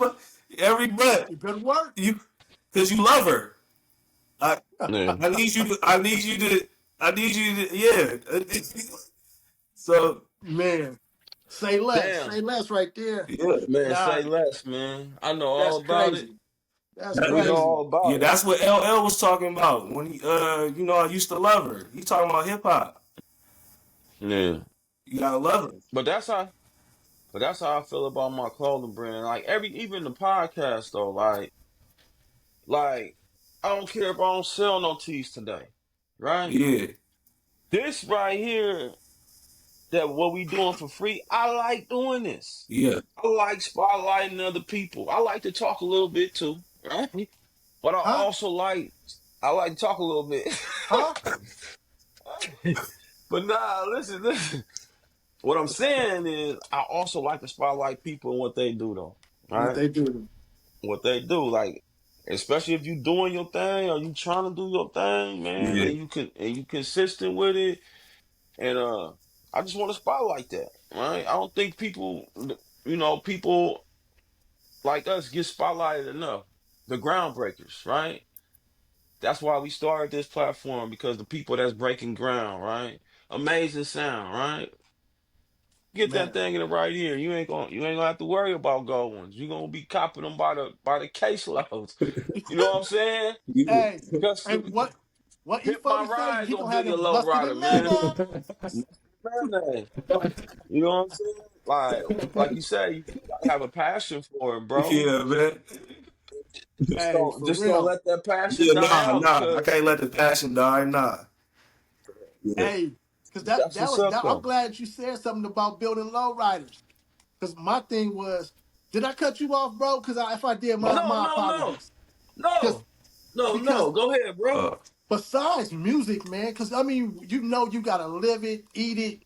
every month You better work. you because you love her. I Yeah. I need you to I need you to yeah. So Man, say less. Damn. Say less right there. yeah. Man, Nah, say less, man. I know that's all about it. crazy. That's That We know is, crazy. all yeah, about it. that's what LL was talking about when he, you know, I used to love her. He talking about hip hop. Yeah. You gotta love her. But that's how but that's how I feel about my clothing brand. Like even the podcast though, like I don't care if I don't sell no tees today. Right? Yeah, This right here, that what we doing for free, I like doing this. yeah, I like spotlighting other people. I like to talk a little bit too, right? But Huh? I like to talk a little bit. Huh? But nah, listen. What I'm saying is I also like to spotlight people and what they do though. What Right? they do. What they do. Like especially if you doing your thing or you trying to do your thing, man, yeah. and you consistent with it. And I just want to spotlight that, right? I don't think people like us get spotlighted enough. The groundbreakers, right? That's why we started this platform because the people that's breaking ground, right? Amazing sound, right? Get that Man. thing in the right ear. You ain't gonna have to worry about gold ones. You're gonna be copping them by the caseloads. You know what I'm saying? Yeah. Hey, Cause and what Hit My E40 say? Ride He gonna gonna be have your them low mustard rider, and man. mayonnaise. Man, you know what I'm saying? Like you say, you gotta have a passion for it, bro. Yeah, man. Hey, for Just don't real. let that passion Yeah, die out nah. I because can't let the passion die. Nah. Yeah, Hey, because that's what's up I'm though. glad you said something about building lowriders. Because my thing was, did I cut you off, bro? Because if I did, Oh, my no. apologies. Because No. because Go ahead, bro. uh, besides music, man, because I mean, you gotta live it, eat it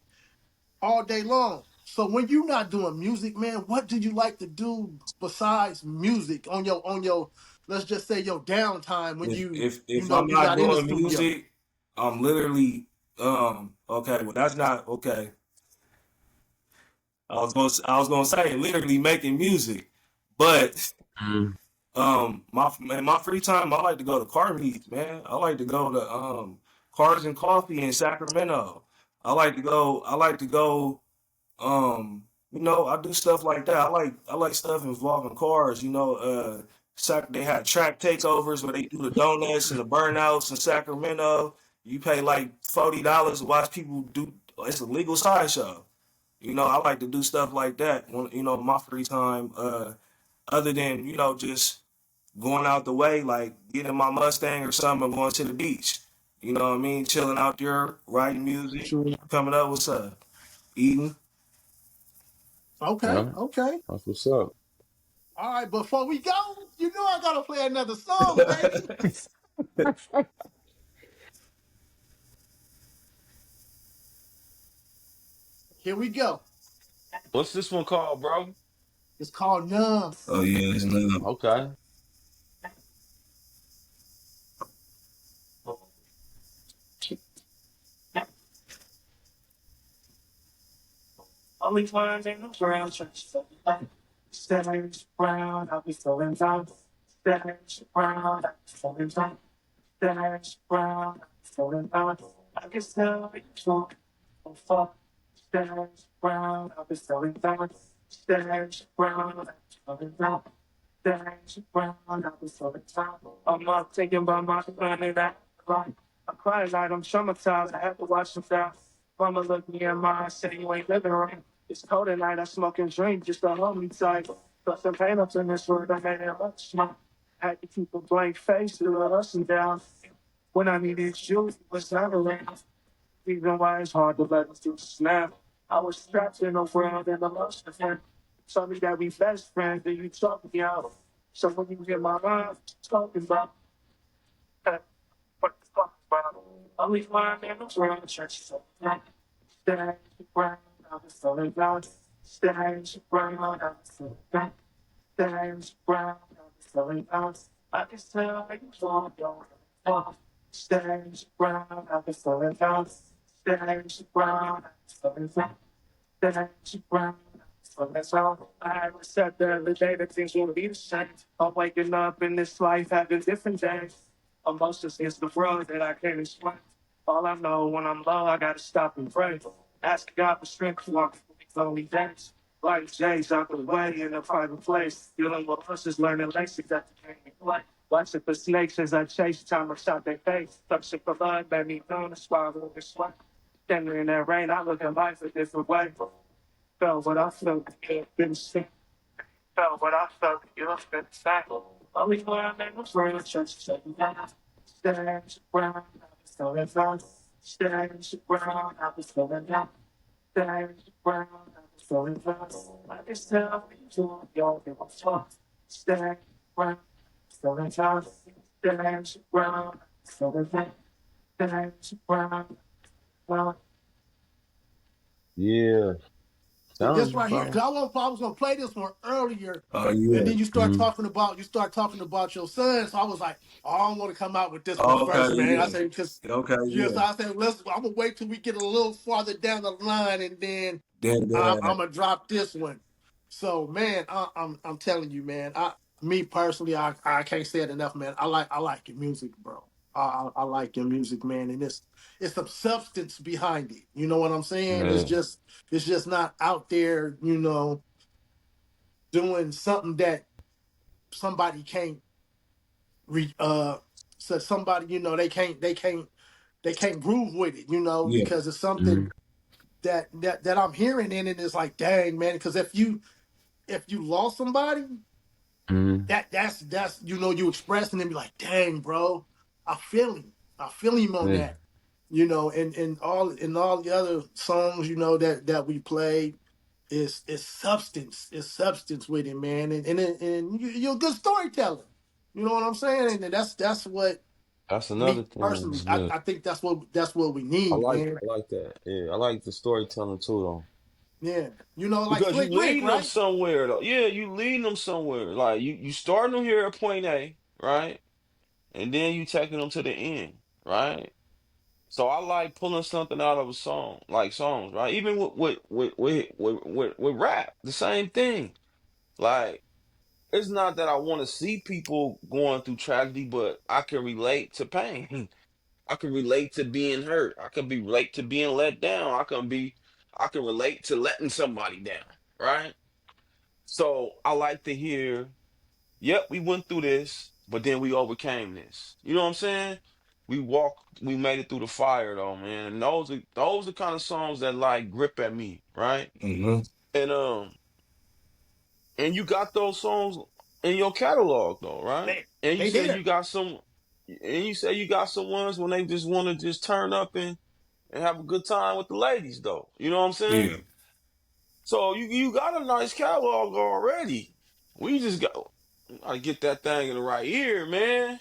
all day long. So when you're not doing music, man, what do you like to do besides music on your let's just say your downtime when if I'm you're not not in the doing studio? music, I'm literally okay. Well, that's not okay. I was gonna say literally making music, but Mm. my free time I like to go to car meets, man. I like to go to Cars and Coffee in Sacramento. I like to go you know, I do stuff like that. I like stuff involving cars, you know, they had track takeovers where they do the donuts and the burnouts in Sacramento. You pay like $40 to watch people do it's a legal sideshow. You know, I like to do stuff like that when you know, my free time, other than, you know, just going out the way, like getting my Mustang or something and going to the beach. You know what I mean? Chilling out there, writing music, Sure. coming up with stuff, eating. Okay, Yeah, okay. that's what's up. All right, before we go, you know I gotta play another song, baby. Here we go. What's this one called, bro? It's called Numb. Oh yeah, it's enough. Okay. Only ones in the ground, church. Stairs brown, I'll be falling down. Stairs brown, I'll be falling down. Stairs brown, I'll be falling down. I can still be strong. Oh, fuck. Stairs brown, I'll be falling down. Stairs brown, I'll be falling down. Stairs brown, I'll be falling down. I'm not thinking about my money that right. I cry like I'm traumatized. I have to watch them down. Mama look me in my eyes, say you ain't living right. It's cold at night, I smoke and drink just to hold me tight. But some pain ups in this world, I made it much smart. Had to keep a blank face through the ups and downs. When I needed you, it was never around. Reason why it's hard to let us do snap. I was trapped in a world and I lost a friend. Told me that we best friends, then you talk me out. So when you hear my mind talking about, what the fuck about? Only one in the world, church. Stay brown, I was falling down. Stay brown, I was falling down. Stay brown, I was falling down. I can tell you fall down. Stash brown, I've been falling down. Stash brown, I've been falling down. Stash brown. So that's all I was said the other day that things won't be the same. I'm waking up in this life having different days. Emotions is the world that I can't explain. All I know when I'm low, I gotta stop and pray. Ask God for strength to walk through these lonely days. Like Jay's out the way in a private place. Dealing with horses, learning lessons that the game play. Watching for snakes as I chase time, I shot their face. Touching for blood, made me known to swallow the sweat. Standing in that rain, I look at life a different way. Felt what I felt, you've been sick. Felt what I felt, you've been sad. Only where I made my friends, just saying that. Stash brown, I was feeling fast. Stash brown, I was feeling that. Stash brown, I was feeling fast. I just tell people, y'all give a fuck. Stash brown, feeling fast. Stash brown, feeling that. Stash brown, well. Yeah. This Done, right here, bro. cause I was gonna play this one earlier, Oh and yeah. then Mm-hmm. you start talking about your son. So I was like, oh, I don't want to come out with this one Oh, okay, first, man. I yeah. said because Okay, yes, yeah. I said I'm gonna wait till we get a little farther down the line, and then Then I'm gonna drop this one. So man, I'm telling you, man. Me personally, I can't say it enough, man. I like your music, bro. I like your music, man, and it's some substance behind it. You know what I'm saying? Yeah. It's just not out there, doing something that somebody can't re so somebody, they can't groove with it, yeah. because it's something Mm-hmm. that I'm hearing in it. It's like, dang, man, because if you lost somebody, Mm-hmm. that's you expressing and be like, dang, bro, I feel him. I feel him on Yeah. that. And all the other songs, that we played is substance. It's substance with it, man. And you're a good storyteller. You know what I'm saying? And that's what That's another me thing. personally, That's I, good. I think that's what we need, man. I like that. Yeah, I like the storytelling too, though. Yeah. Like Because you Slick Rick, leading them right? somewhere, though. Yeah, you leading them somewhere. Like you starting them here at point A, right? And then you taking them to the end, right? So I like pulling something out of a song, like songs, right? Even with rap, the same thing. Like it's not that I want to see people going through tragedy, but I can relate to pain. I can relate to being hurt. I can be relate to being let down. I can relate to letting somebody down, right? So I like to hear, yep, we went through this, but then we overcame this. You know what I'm saying? We made it through the fire though, man. And those are kind of songs that like grip at me, right? Mm-hmm. And you got those songs in your catalog though, right? They And you they said there. you got some ones when they just want to just turn up and have a good time with the ladies though. You know what I'm saying? Yeah. So you got a nice catalog already. We just gotta get that thing in the right ear, man.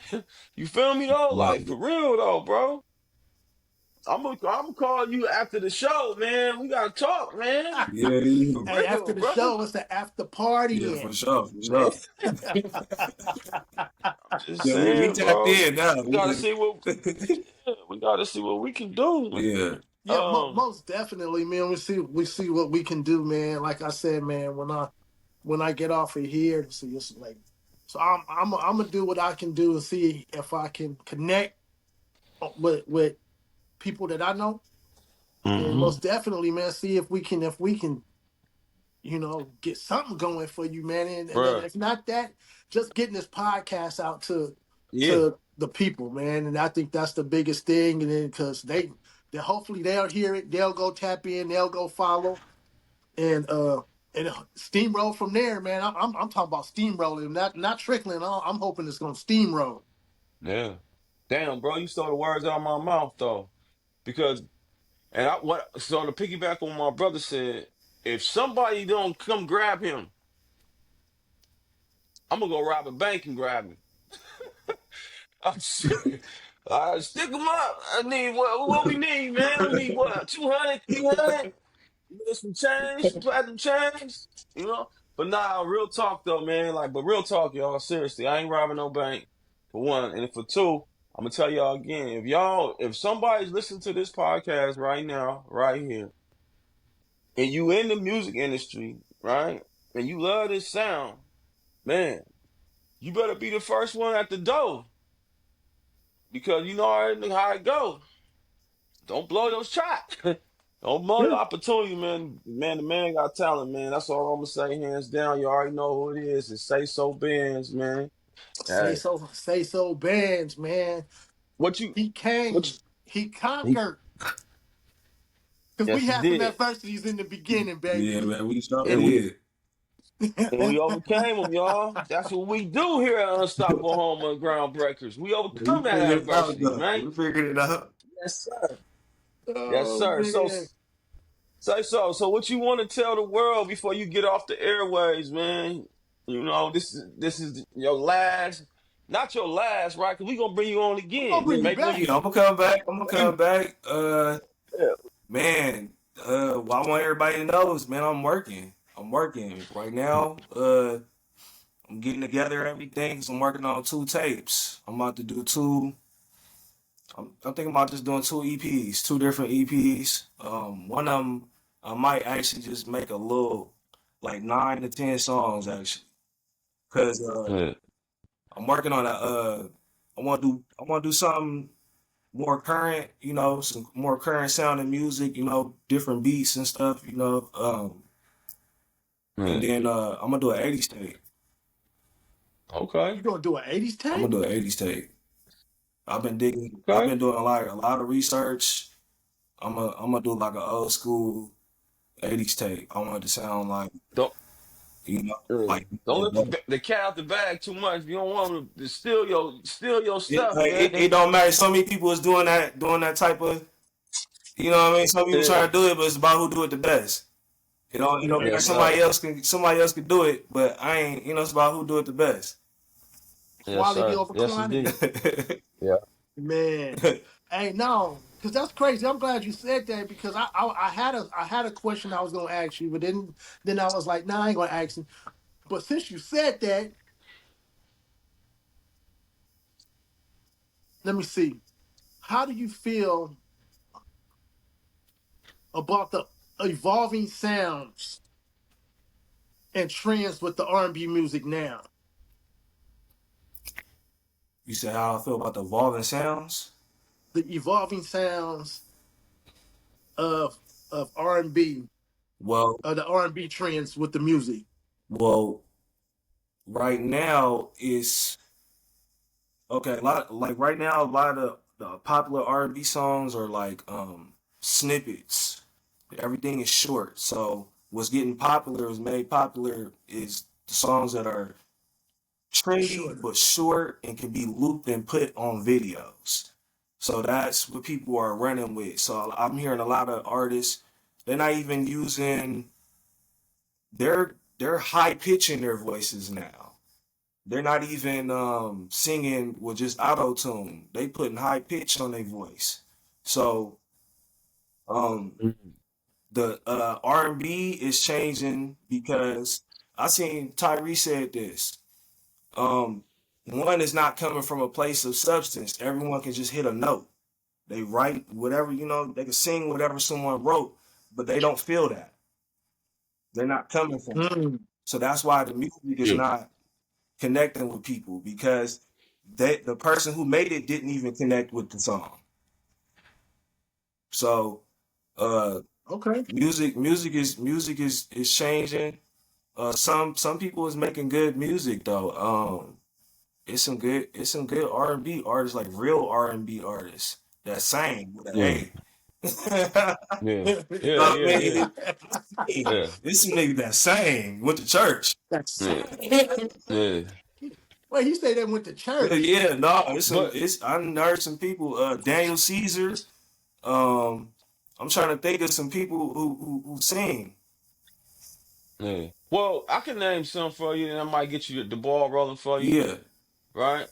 You feel me though? Wow. Like for real though, bro. I'm gonna call you after the show, man. We gotta talk, man. Yeah, yeah. For Hey, after real, the bro. show, it's the after Yeah, party for in. sure, for Man, sure. I'm just Yeah, we saying, tapped bro. in now. We gotta see what we gotta see what we can do, Yeah. man. Yeah, most definitely, man. We see what we can do, man. Like I said, man, when I get off of here, see it's late. So I'm gonna do what I can do and see if I can connect with people that I know, and hmm most definitely, man, see if we can get something going for you, man. And then Bruh. if not that, just getting this podcast out to Yeah, to the people, man. And I think that's the biggest thing. And then because they hopefully they'll hear it, they'll go tap in, they'll go follow, and steamroll from there, man. I'm talking about steamrolling, not trickling. I'm hoping it's gonna steamroll. yeah. Damn, bro, you stole the words out of my mouth though. Because and I what so to piggyback on what my brother said, if somebody don't come grab him, I'm gonna go rob a bank and grab him. I'm serious. Stick him up. I need what we need, man. We need what 200, 300. You know, some change, some platinum change. You know. But nah, real talk though, man. Like, but real talk, y'all. Seriously, I ain't robbing no bank for one, and for two, I'm gonna tell y'all again. If somebody's listening to this podcast right now, right here, and you in the music industry, right, and you love this sound, man, you better be the first one at the door because you know already how it go. Don't blow your shot. Don't blow Yeah. your opportunity, man. Man, the man got talent, man. That's all I'm gonna say, hands down. You already know who it is. It's Say So Bands, man. Hey, Say so bands, man. what you, He what came, you, he he, conquered. Because we yes, he had some did. adversities in the beginning, Yeah, baby. man, we sure And we, did. and we overcame them, y'all. That's what we do here at Unstoppable Home of Groundbreakers. We We overcome that figured it out, adversity, though. man. We figured it out. Yes, sir. Yes, Oh sir. So, man. say so. So, what you want to tell the world before you get off the airways, man? You know, this is your last, not your last, right? Because we gonna bring you on I'm gonna again. bring you Maybe when back. Yeah, I'm gonna come back. I'm gonna you, come back. yeah, Man, what I want everybody to know is, man, I'm working. I'm working right now. I'm getting together everything. So I'm working on 2 tapes. I'm about to do two. I'm thinking about just doing 2 EPs, 2 different EPs. One of them I might actually just make a little, like 9 to 10 songs actually, cause yeah, I'm working on a. I want to do something more current, some more current sounding music, different beats and stuff, and yeah. then I'm gonna do an 80s tape. Okay, You gonna do an 80s I'm gonna tape? do an 80s tape. I've okay. been doing a lot of research. I'm gonna do like an old school 80s tape. I want it to sound like, Don't like don't let the cat out the bag too much. You don't want to steal your it, stuff, like, it, man. it don't matter. So many people is doing that type of, you know what I mean? Some people try Yeah, to do it, but it's about who do it the best. Yeah. yes, sir. Somebody else can do it, but I ain't. It's about who do it the best. Yes, Quality sir. over Yes, quantity. indeed. Yeah. Man. Hey, no, because that's crazy. I'm glad you said that because I had a question I was gonna ask you, but then I was like, nah, I ain't gonna ask you. But since you said that, let me see. How do you feel about the evolving sounds and trends with the R&B music now? You said how I feel about the evolving sounds. The evolving sounds of R&B, Well, the R&B trends with the music. well, right now it's okay. A lot like right now, a lot of the popular R&B songs are like snippets. Everything is short. So what's getting popular is made popular is the songs that are trendy Sure. but short and can be looped and put on videos. So that's what people are running with. So I'm hearing a lot of artists, they're not even using they're high pitching their voices now. They're not even singing with just auto tune. They putting high pitch on their voice. So um Mhm. the R&B is changing because I seen Tyree said this. Um, One is not coming from a place of substance. Everyone can just hit a note. They write whatever, they can sing whatever someone wrote, but they don't feel that. They're not coming from that. Mm, So that's why the music is Yeah. not connecting with people because the person who made it didn't even connect with the song. So uh okay. music is changing. Some people is making good music though. It's some good R&B artists, like real R&B artists that sang with an Yeah. A. You know Yeah. Yeah. what I Yeah. Yeah. mean? Yeah. It's some niggas that sang, went to church. That's Yeah. Yeah. Wait, you say they went to church? Yeah, no, it's some. But It's I done heard some people. Daniel Caesar. Um, I'm trying to think of some people who sing. yeah. Well, I can name some for you, and I might get you the ball rolling for you, Yeah, right?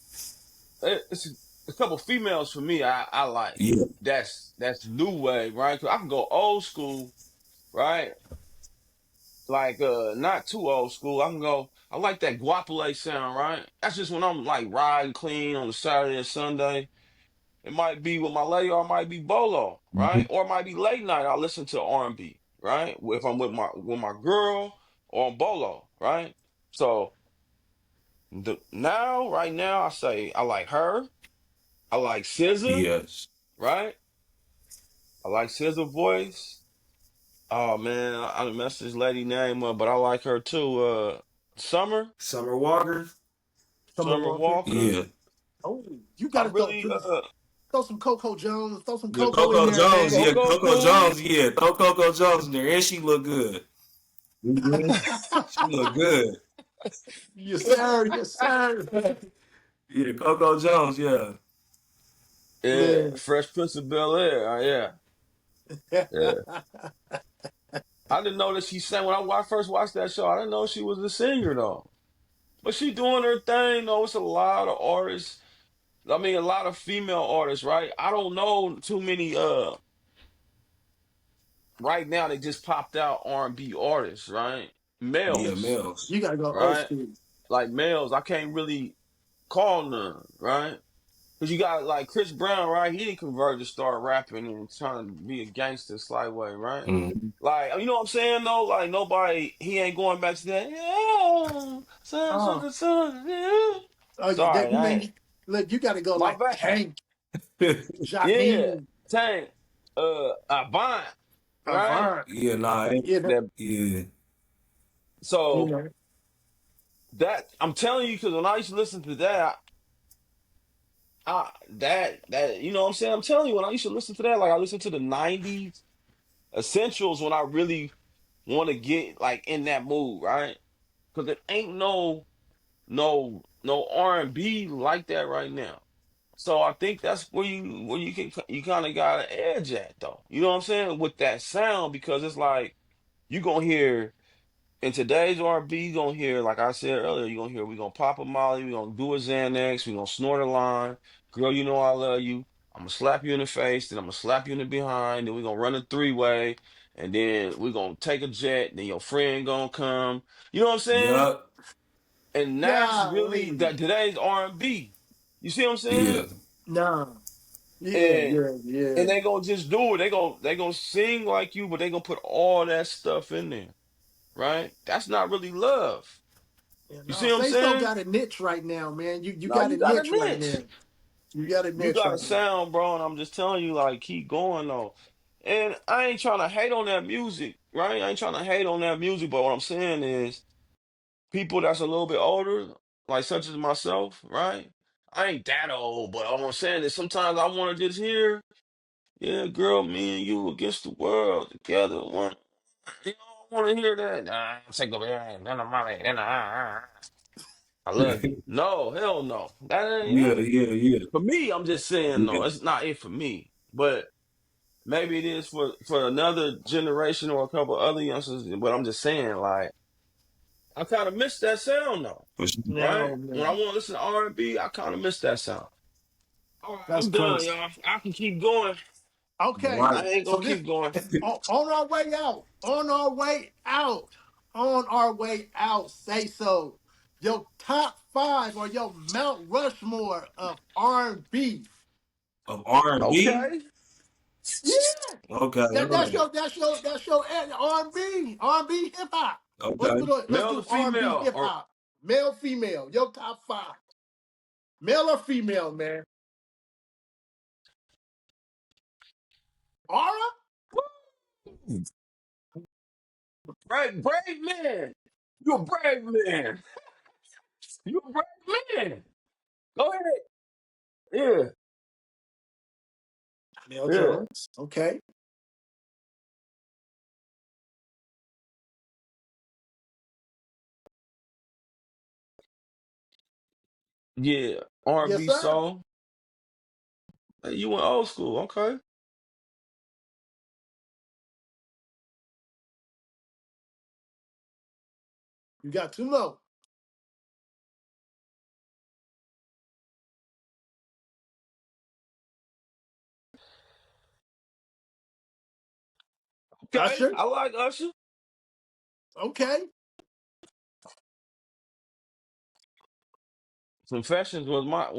It's a couple females for me. I like yeah, that's new wave, right? 'Cause I can go old school, right? Like not too old school. I can go. I like that guapole sound, right? That's just when I'm like riding clean on a Saturday or Sunday. it might be with my lady, or it might be Bolo, right? Mhm. Or it might be late night. I listen to R&B, right? If I'm with my girl or on Bolo, right? So right now, I say I like her. I like SZA, Yes. right? I like SZA voice. Oh man, I done messed this lady name up, but I like her too. Summer, Summer Walker. Summer Summer Walker. Walker. Yeah. Oh, you I gotta really throw some Coco Jones, throw some Yeah, Coco in Coco there, Jones. man. Yeah, Coco Coco cool. Jones. Yeah, throw Coco Jones in there, and she look good. Mhm. She look good. Yes, sir. Yes, sir. Yeah, Coco Jones. Yeah. Yeah, Man. Fresh Prince of Bel Air. Yeah, yeah. I didn't know that she sang when I first watched that show. I didn't know she was a singer though. But she doing her thing though. It's a lot of artists. I mean, a lot of female artists, right? I don't know too many. Right now they just popped out R&B artists, right? Yeah, Males, Mills. You gotta go old right? school. Like males, I can't really call none, right? Because you got like Chris Brown, right? He didn't convert to start rapping and trying to be a gangster slight way, right? Mhm. Like, you know what I'm saying though? Like nobody, he ain't going back to that. Yeah, Oh, yeah. oh, Sorry, you I mean ain't. look? You gotta go My like bad. Tank, Yeah, Jacqueline, Tank, Avant, right? Avant. Yeah, nah. You know, That Yeah. you so know. that I'm telling you because when I used to listen to that, that you know what I'm saying. I'm telling you when I used to listen to that, like I listened to the '90s essentials when I really want to get like in that mood, right? Because it ain't no R&B like that right now. So I think that's where you kind of got an edge at though. You know what I'm saying with that sound because it's like you gonna hear in today's R&B, you gonna hear like I said earlier, you gonna hear we gonna pop a Molly, we gonna do a Xanax, we gonna snort a line. Girl, you know I love you. I'm gonna slap you in the face, then I'm gonna slap you in the behind, then we gonna run a three-way, and then we gonna take a jet, then your friend gonna come. You know what I'm saying? Yup. And that's really Golly. that today's R&B. You see what I'm saying? Yeah. No. Yeah, And yeah, yeah. and they gonna just do it. They gonna sing like you, but they gonna put all that stuff in there, right? That's not really love. Yeah, You no, see what I'm Say So saying? got a niche right now, man. You No, got you a got a niche right niche. now. You got a You niche got a right now. sound, bro, and I'm just telling you, like, keep going though. And I ain't trying to hate on that music, right? I ain't trying to hate on that music, but what I'm saying is people that's a little bit older, like such as myself, right? I ain't that old, but all I'm saying is sometimes I want to just hear, yeah, girl, me and you against the world together. You don't want to hear that. Nah, take over there. Then I'm out there. I love you. No, hell no. That ain't Yeah, it. yeah, yeah. For me, I'm just saying Yeah. no. It's not it for me. But maybe it is for another generation or a couple other youngsters. But I'm just saying, like, I kind of miss that sound though, For sure. right? No, When I man. want to listen to R&B, I kind of miss that sound. All right, That's I'm done, crazy. y'all. I can keep going. Okay. Right. I ain't So gonna this keep going. on our way out. On our way out. On our way out. Say so. Your top five or your Mount Rushmore of R&B. Of R&B. Okay. Yeah. Okay. All right. That's your R&B. R&B hip hop. Okay. Let's Male or do R&B female? hip Or hop. Male, female. Your top five. Male or female, man. Aura? brave man. You a brave man. You a brave man. Go ahead. Yeah, Mel yeah, Jones. Okay. yeah. Yes, R&B sir. soul. Hey, you went old school. Okay. You got two more. Okay. Usher. I like Usher. Okay. Confessions was mine. That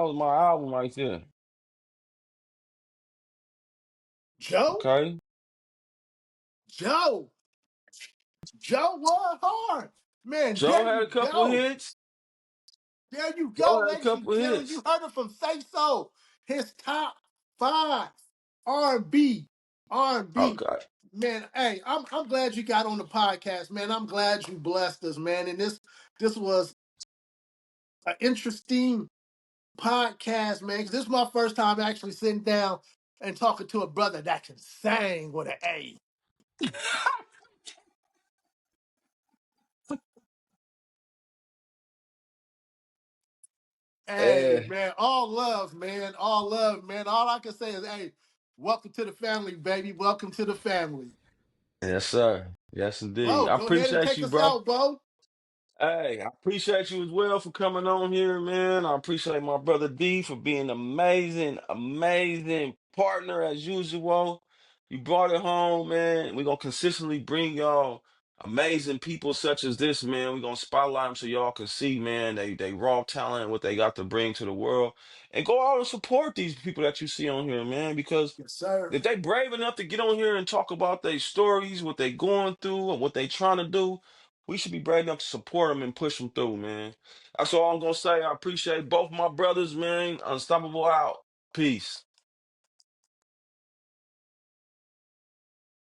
was my album right there. Joe, Okay. Joe, Joe was hard. Man, Joe there had you a couple go. hits. There you Joe go, had a ladies and couple gentlemen. hits. You heard it from Say So. His top five R&B, R&B. Okay. Man, hey, I'm glad you got on the podcast, man. I'm glad you blessed us, man. And this was an interesting podcast, man. 'Cause this is my first time actually sitting down and talking to a brother that can sing with an A. Hey, Yeah. man, all love, man. All love, man. All I can say is, hey, welcome to the family, baby. Welcome to the family. Yes, sir. Yes, indeed. Bo, I go ahead and appreciate take you, us bro. out, Bo. Hey, I appreciate you as well for coming on here, man. I appreciate my brother D for being amazing, amazing partner as usual. You brought it home, man. We're gonna consistently bring y'all amazing people such as this, man. We're gonna spotlight them so y'all can see, man, they raw talent, what they got to bring to the world. And go out and support these people that you see on here, man, because Yes, sir. if they brave enough to get on here and talk about their stories, what they going through, and what they trying to do, we should be brave enough to support them and push them through, man. That's all I'm gonna say. I appreciate both my brothers, man. Unstoppable out. Peace.